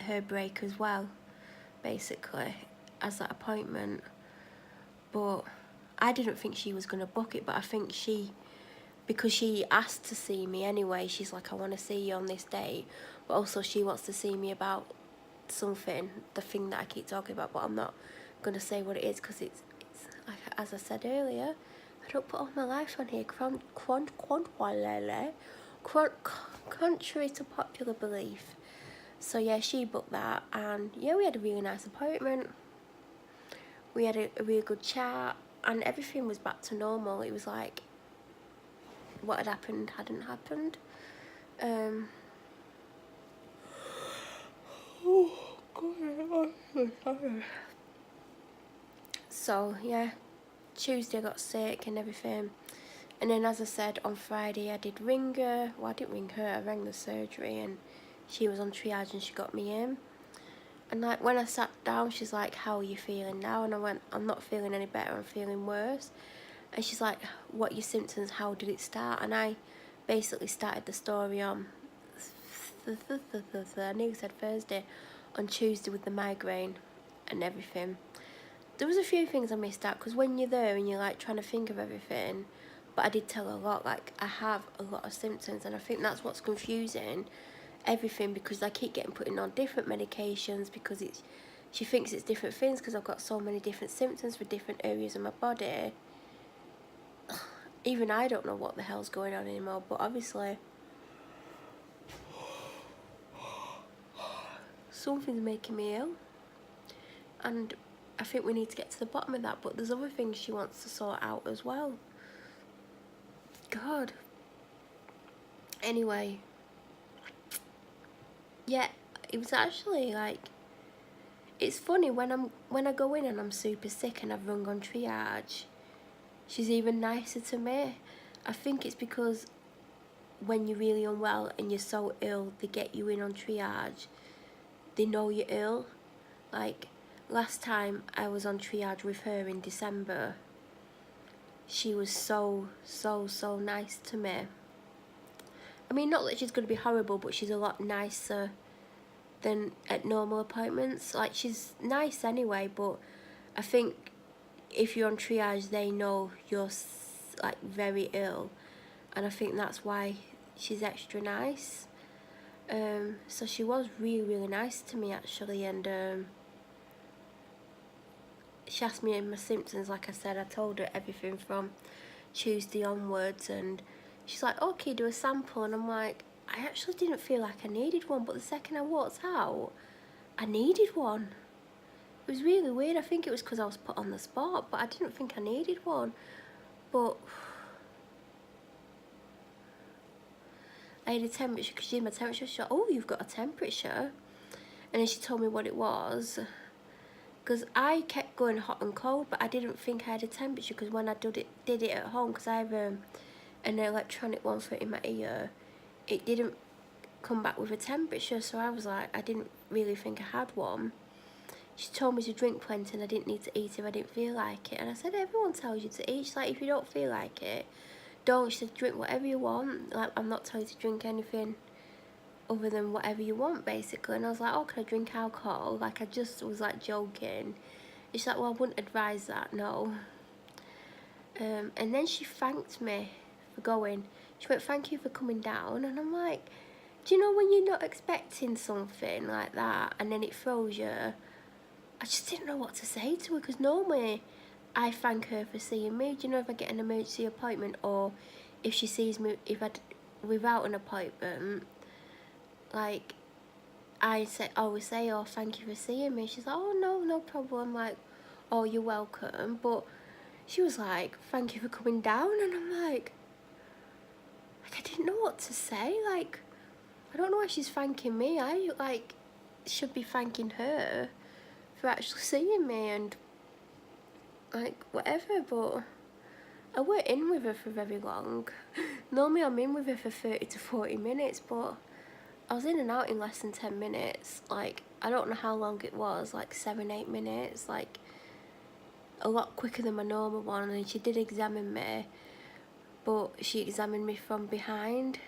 her break as well, basically, as that appointment. But I didn't think she was going to book it, but I think because she asked to see me anyway, she's like, I want to see you on this date, but also she wants to see me about something, the thing that I keep talking about, but I'm not going to say what it is because it's like, as I said earlier, I don't put all my life on here, contrary to popular belief. So yeah, she booked that, and yeah, we had a really nice appointment. We had a really good chat, and everything was back to normal. It was like what had happened hadn't happened. Oh God, I'm sorry. So yeah, Tuesday I got sick and everything, and then as I said on Friday I did ring her. Well, I didn't ring her, I rang the surgery, and she was on triage and she got me in. And like when I sat down, she's like, "How are you feeling now?" And I went, "I'm not feeling any better, I'm feeling worse." And she's like, "What are your symptoms? How did it start?" And I basically started the story on I nearly said Thursday, on Tuesday with the migraine and everything. There was a few things I missed out because when you're there and you're like trying to think of everything, but I did tell her a lot, like I have a lot of symptoms, and I think that's what's confusing everything, because I keep getting put in on different medications because she thinks it's different things because I've got so many different symptoms for different areas of my body. Even I don't know what the hell's going on anymore, but obviously something's making me ill, and I think we need to get to the bottom of that. But there's other things she wants to sort out as well. God. Anyway, yeah, it was actually like, it's funny when I go in and I'm super sick and I've rung on triage, she's even nicer to me. I think it's because when you're really unwell and you're so ill, they get you in on triage. They know you're ill. Like last time I was on triage with her in December, she was so nice to me. I mean, not that she's going to be horrible, but she's a lot nicer than at normal appointments. Like, she's nice anyway, but I think if you're on triage, they know you're like very ill, and I think that's why she's extra nice. So she was really nice to me actually, and she asked me my symptoms. Like I said, I told her everything from Tuesday onwards, and she's like, "Okay, do a sample," and I'm like, I actually didn't feel like I needed one, but the second I walked out, I needed one. It was really weird. I think it was because I was put on the spot, but I didn't think I needed one. But I had a temperature, because she did my temperature. She said, "Oh, you've got a temperature," and then she told me what it was. Because I kept going hot and cold, but I didn't think I had a temperature, because when I did it at home, because I have an electronic one for in my ear, it didn't come back with a temperature, so I was like, I didn't really think I had one. She told me to drink plenty and I didn't need to eat if I didn't feel like it, and I said, everyone tells you to eat. She's like, if you don't feel like it, don't. She said, drink whatever you want. Like, I'm not telling you to drink anything other than whatever you want, basically. And I was like, oh, can I drink alcohol? Like, I just was like joking. And she's like, well, I wouldn't advise that, no. And then she thanked me for going. She went, thank you for coming down. And I'm like, do you know when you're not expecting something like that and then it throws you? I just didn't know what to say to her, because normally I thank her for seeing me. Do you know, if I get an emergency appointment, or if she sees me without an appointment, like, I always say, oh, thank you for seeing me. She's like, oh, no problem. Like, oh, you're welcome. But she was like, thank you for coming down. And I'm like, I didn't know what to say. Like, I don't know why she's thanking me. I, like, should be thanking her for actually seeing me and, like, whatever. But I weren't in with her for very long. Normally I'm in with her for 30 to 40 minutes, but I was in and out in less than 10 minutes. Like, I don't know how long it was, like 7-8 minutes, like a lot quicker than my normal one. And she did examine me, but she examined me from behind.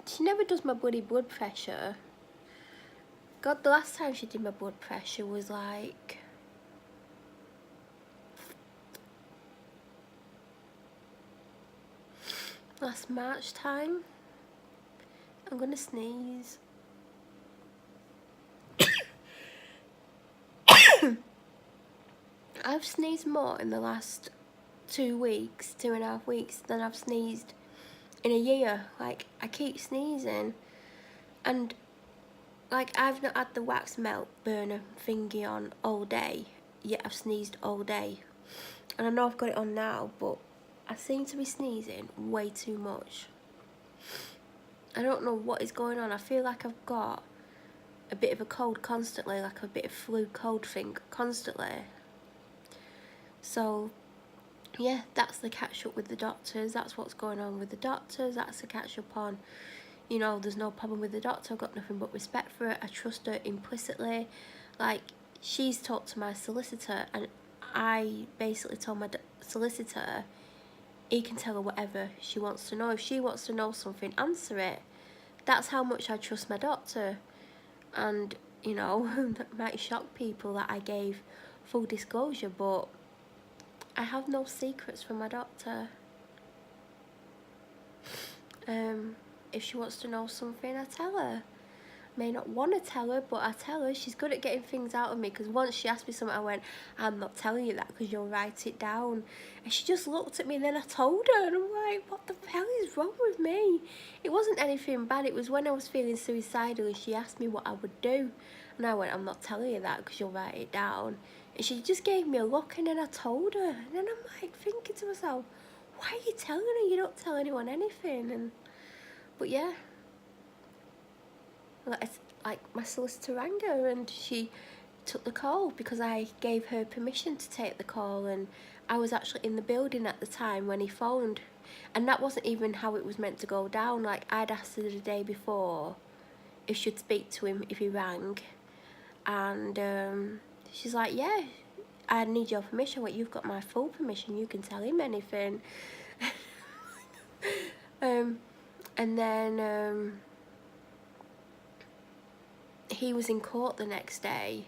She never does my blood pressure. God, the last time she did my blood pressure was like last March time. I'm gonna sneeze. I've sneezed more in the last 2 weeks, 2.5 weeks, than I've sneezed in a year. Like, I keep sneezing, and like, I've not had the wax melt burner thingy on all day, yet I've sneezed all day. And I know I've got it on now, but I seem to be sneezing way too much. I don't know what is going on. I feel like I've got a bit of a cold constantly, like a bit of flu cold thing constantly. So yeah, that's the catch up with the doctors. That's what's going on with the doctors. That's the catch up on, you know, there's no problem with the doctor. I've got nothing but respect for her. I trust her implicitly. Like, she's talked to my solicitor, and I basically told my solicitor he can tell her whatever she wants to know. If she wants to know something, answer it. That's how much I trust my doctor. And, you know, that might shock people that I gave full disclosure, but I have no secrets from my doctor. If she wants to know something, I tell her. May not want to tell her, but I tell her. She's good at getting things out of me, because once she asked me something, I went, I'm not telling you that because you'll write it down. And she just looked at me, and then I told her, and I'm like, what the hell is wrong with me? It wasn't anything bad. It was when I was feeling suicidal, and she asked me what I would do, and I went, I'm not telling you that because you'll write it down. And she just gave me a look, and then I told her, and then I'm like thinking to myself, why are you telling her? You don't tell anyone anything. But yeah, like my solicitor rang her, and she took the call because I gave her permission to take the call, and I was actually in the building at the time when he phoned, and that wasn't even how it was meant to go down. Like, I'd asked her the day before if she'd speak to him if he rang, and she's like, yeah, I need your permission. What, you've got my full permission, you can tell him anything. And then he was in court the next day.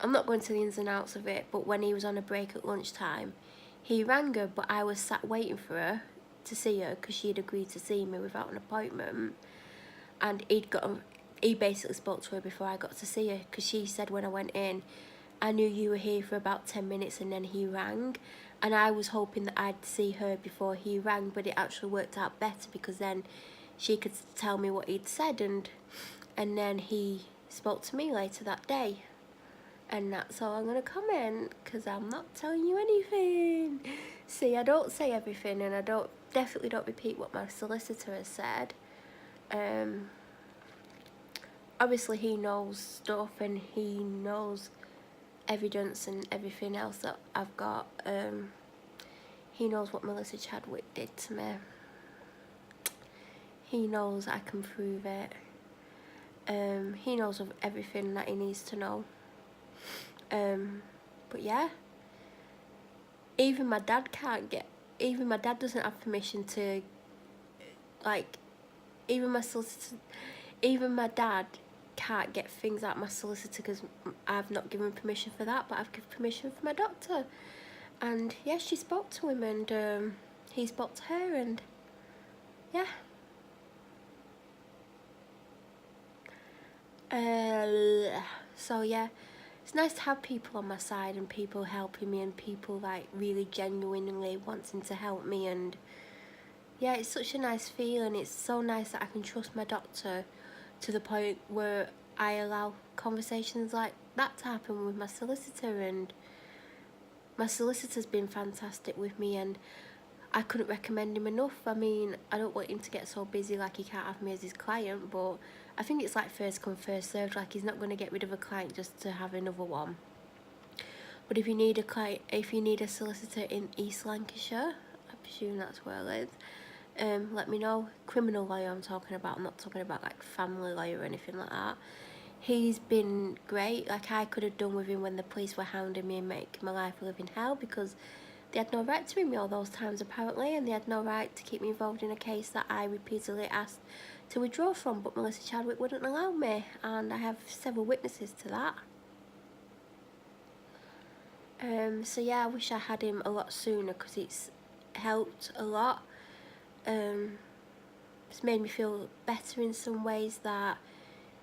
I'm not going to the ins and outs of it, but when he was on a break at lunchtime, he rang her, but I was sat waiting for her to see her because she'd agreed to see me without an appointment. And he basically spoke to her before I got to see her, because she said when I went in, I knew you were here for about 10 minutes, and then he rang. And I was hoping that I'd see her before he rang, but it actually worked out better because then she could tell me what he'd said, and then he spoke to me later that day. And that's all I'm going to comment, because I'm not telling you anything. See, I don't say everything, and I definitely don't repeat what my solicitor has said. Obviously he knows stuff, and he knows evidence and everything else that I've got. He knows what Melissa Chadwick did to me. He knows I can prove it. He knows of everything that he needs to know. But yeah, even my dad doesn't have permission to, like, even my dad can't get things out of my solicitor because I've not given permission for that, but I've given permission for my doctor. And yeah, she spoke to him, and he spoke to her, and yeah. So yeah, it's nice to have people on my side, and people helping me, and people like really genuinely wanting to help me. And yeah, it's such a nice feeling. It's so nice that I can trust my doctor to the point where I allow conversations like that to happen with my solicitor. And my solicitor's been fantastic with me, and I couldn't recommend him enough. I mean, I don't want him to get so busy like he can't have me as his client, but I think it's like first come, first served. Like, he's not going to get rid of a client just to have another one. But if you need a solicitor in East Lancashire, I presume that's where I live, let me know. Criminal lawyer I'm talking about. I'm not talking about like family lawyer or anything like that. He's been great. Like, I could have done with him when the police were hounding me and making my life a living hell, because they had no right to ring me all those times apparently, and they had no right to keep me involved in a case that I repeatedly asked to withdraw from, but Melissa Chadwick wouldn't allow me, and I have several witnesses to that. So yeah, I wish I had him a lot sooner, because it's helped a lot. it's made me feel better in some ways, that,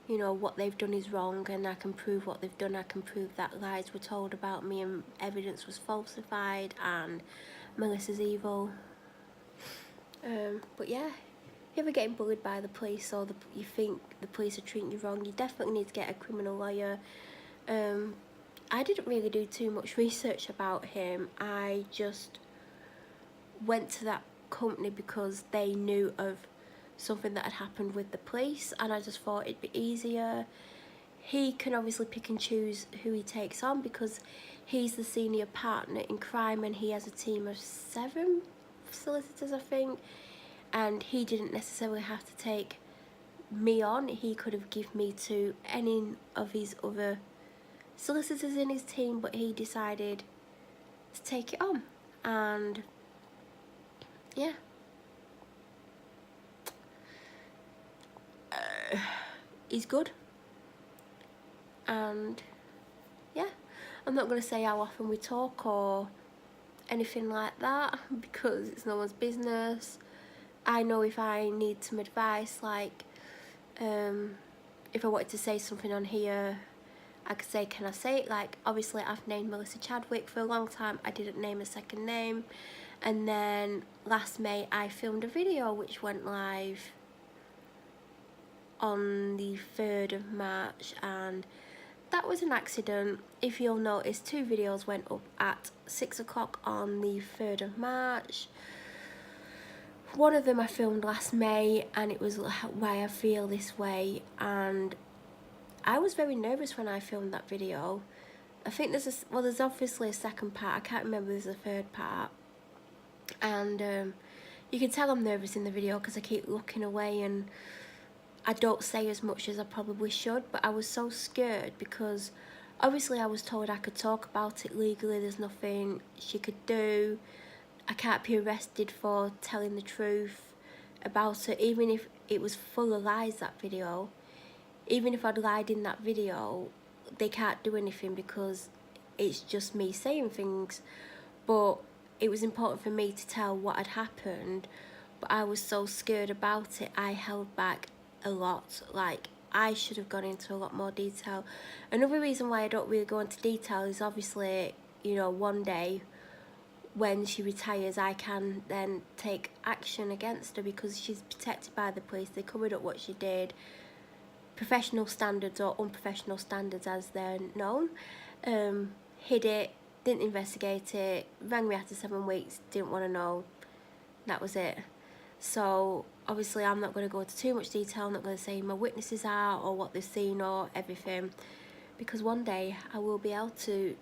you know, what they've done is wrong and I can prove what they've done. I can prove that lies were told about me and evidence was falsified and Melissa's evil. But yeah, if you're ever getting bullied by the police, or you think the police are treating you wrong, you definitely need to get a criminal lawyer. I didn't really do too much research about him. I just went to that company because they knew of something that had happened with the police, and I just thought it'd be easier. He can obviously pick and choose who he takes on because he's the senior partner in crime and he has a team of 7 solicitors, I think, and he didn't necessarily have to take me on. He could have given me to any of his other solicitors in his team, but he decided to take it on. And yeah, he's good. And yeah, I'm not going to say how often we talk or anything like that because it's no one's business. I know if I need some advice, like if I wanted to say something on here, I could say, can I say it? Like, obviously I've named Melissa Chadwick for a long time. I didn't name a second name. And then last May I filmed a video which went live on the 3rd of March, and that was an accident. If you'll notice, 2 videos went up at 6 o'clock on the 3rd of March. One of them I filmed last May, and it was why I feel this way, and I was very nervous when I filmed that video. I think there's obviously a second part. I can't remember if there's a third part. And you can tell I'm nervous in the video because I keep looking away and I don't say as much as I probably should. But I was so scared because obviously I was told I could talk about it legally. There's nothing she could do. I can't be arrested for telling the truth about it, even if it was full of lies, that video. Even if I'd lied in that video, they can't do anything because it's just me saying things. But it was important for me to tell what had happened, but I was so scared about it, I held back a lot. Like, I should have gone into a lot more detail. Another reason why I don't really go into detail is obviously, you know, one day when she retires, I can then take action against her because she's protected by the police. They covered up what she did. Professional standards, or unprofessional standards as they're known, hid it, didn't investigate it, rang me after 7 weeks, didn't want to know, that was it. So obviously I'm not going to go into too much detail. I'm not going to say who my witnesses are or what they've seen or everything, because one day I will be able to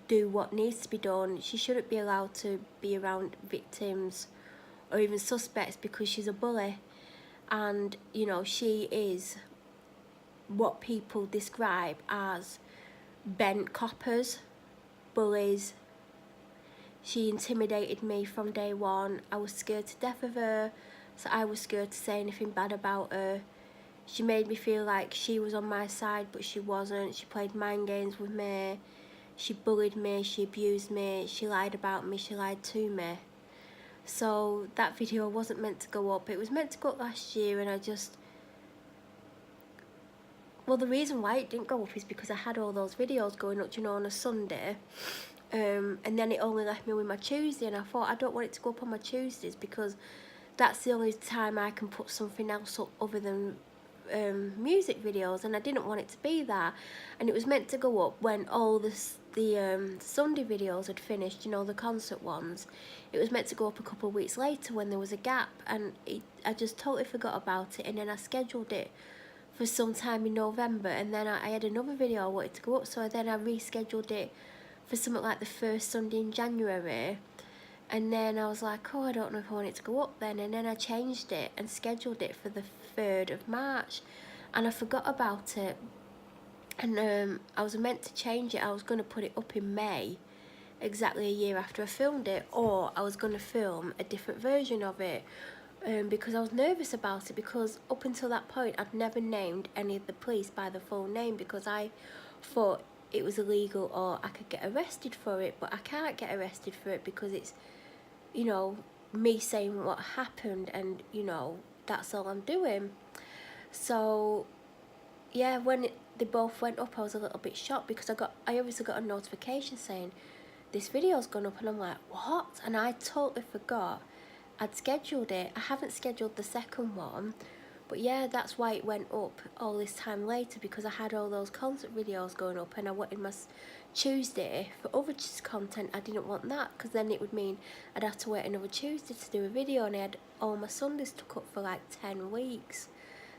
do what needs to be done. She shouldn't be allowed to be around victims or even suspects because she's a bully, and you know, she is what people describe as bent coppers, bullies. She intimidated me from day one. I was scared to death of her, so I was scared to say anything bad about her. She made me feel like she was on my side, but she wasn't. She played mind games with me. She bullied me, she abused me, she lied about me, she lied to me. So that video wasn't meant to go up. It was meant to go up last year, and I just... Well, the reason why it didn't go up is because I had all those videos going up, you know, on a Sunday. And then it only left me with my Tuesday, and I thought I don't want it to go up on my Tuesdays because that's the only time I can put something else up other than music videos, and I didn't want it to be that. And it was meant to go up when all the Sunday videos had finished, you know, the concert ones. It was meant to go up a couple of weeks later when there was a gap, and I just totally forgot about it. And then I scheduled it for some time in November, and then I had another video I wanted to go up, so then I rescheduled it for something like the first Sunday in January. And then I was like, oh, I don't know if I want it to go up then. And then I changed it and scheduled it for the 3rd of March. And I forgot about it. And I was meant to change it. I was going to put it up in May, exactly a year after I filmed it. Or I was going to film a different version of it. Because I was nervous about it. Because up until that point, I'd never named any of the police by the full name. Because I thought it was illegal or I could get arrested for it. But I can't get arrested for it because it's, you know, me saying what happened, and, you know, that's all I'm doing. So yeah, when they both went up, I was a little bit shocked because I obviously got a notification saying this video's gone up, and I'm like, what? And I totally forgot I'd scheduled it. I haven't scheduled the second one, but yeah, that's why it went up all this time later, because I had all those concert videos going up, and I wanted my Tuesday for other content. I didn't want that, because then it would mean I'd have to wait another Tuesday to do a video, and I had all my Sundays took up for like 10 weeks.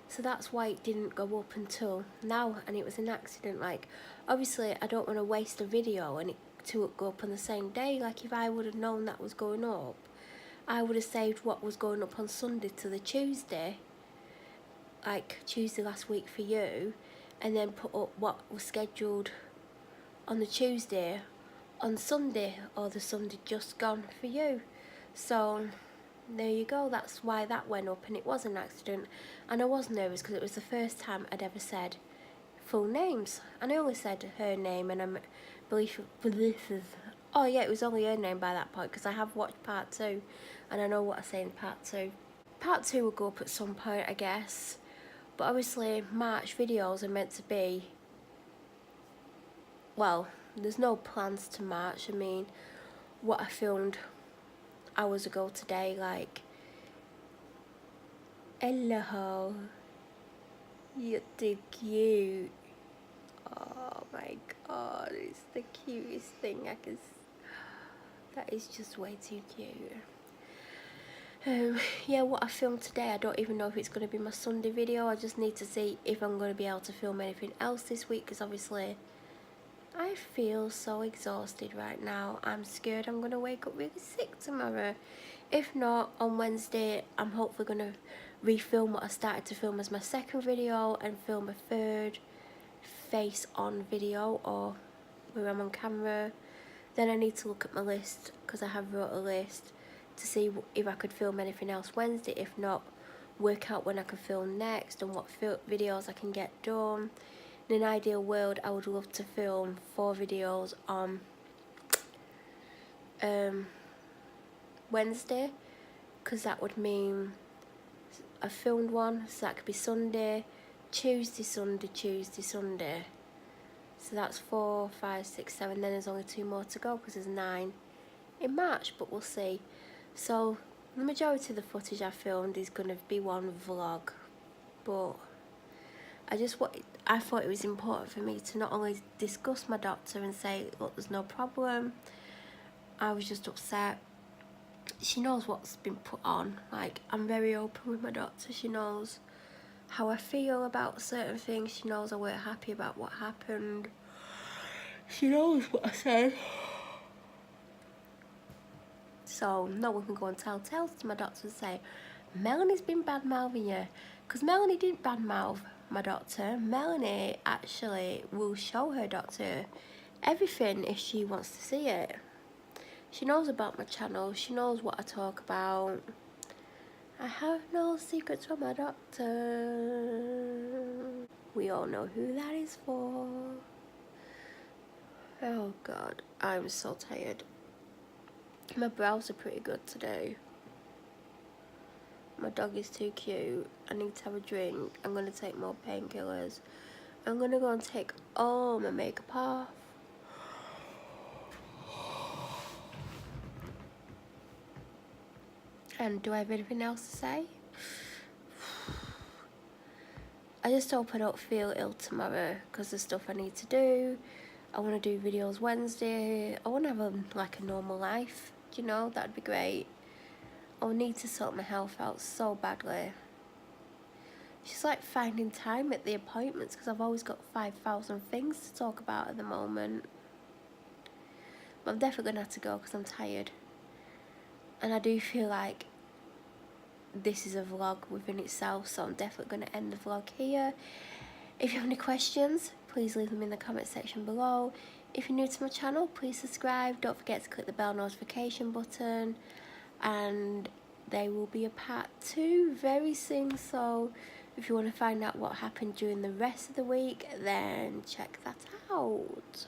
So that's why it didn't go up until now, and it was an accident. Like, obviously I don't want to waste a video and it to go up on the same day. Like, if I would have known that was going up, I would have saved what was going up on Sunday to the Tuesday, like Tuesday last week for you, and then put up what was scheduled on the Tuesday on Sunday, or the Sunday just gone for you. So there you go, that's why that went up, and it was an accident. And I was nervous because it was the first time I'd ever said full names, and I only said her name, and I'm oh yeah, it was only her name by that point, because I have watched part 2 and I know what I say in part 2. Part 2 will go up at some point, I guess, but obviously March videos are meant to be, well, there's no plans to March. I mean, what I filmed hours ago today, like, hello, you're too cute. Oh my god, it's the cutest thing I can. That is just way too cute. Yeah, what I filmed today, I don't even know if it's going to be my Sunday video. I just need to see if I'm going to be able to film anything else this week, because obviously I feel so exhausted right now. I'm scared I'm going to wake up really sick tomorrow. If not, on Wednesday I'm hopefully going to refilm what I started to film as my second video, and film a third face on video, or where I'm on camera. Then I need to look at my list, because I have wrote a list, to see if I could film anything else Wednesday. If not, work out when I can film next and what videos I can get done. In an ideal world, I would love to film 4 videos on Wednesday, because that would mean I filmed one, so that could be Sunday, Tuesday, Sunday, Tuesday, Sunday. So that's 4, 5, 6, 7. Then there's only 2 more to go, because there's 9 in March, but we'll see. So the majority of the footage I filmed is going to be one vlog, but I thought it was important for me to not only discuss my doctor and say, look, there's no problem. I was just upset. She knows what's been put on. Like, I'm very open with my doctor. She knows how I feel about certain things. She knows I weren't happy about what happened. She knows what I said. So no one can go and tell tales to my doctor and say, Melanie's been bad-mouthing you. Because Melanie didn't bad-mouth my doctor. Melanie actually will show her doctor everything if she wants to see it. She knows about my channel. She knows what I talk about. I have no secrets from my doctor. We all know who that is for. Oh god, I'm so tired. My brows are pretty good today. My dog is too cute. I need to have a drink. I'm going to take more painkillers. I'm going to go and take all my makeup off. And do I have anything else to say? I just hope I don't feel ill tomorrow, because there's stuff I need to do. I want to do videos Wednesday. I want to have like a normal life. You know, that'd be great. I need to sort my health out so badly. It's just like finding time at the appointments, because I've always got 5,000 things to talk about at the moment. But I'm definitely going to have to go because I'm tired. And I do feel like this is a vlog within itself, so I'm definitely going to end the vlog here. If you have any questions, please leave them in the comment section below. If you're new to my channel, please subscribe. Don't forget to click the bell notification button. And there will be a part 2 very soon, so if you want to find out what happened during the rest of the week, then check that out.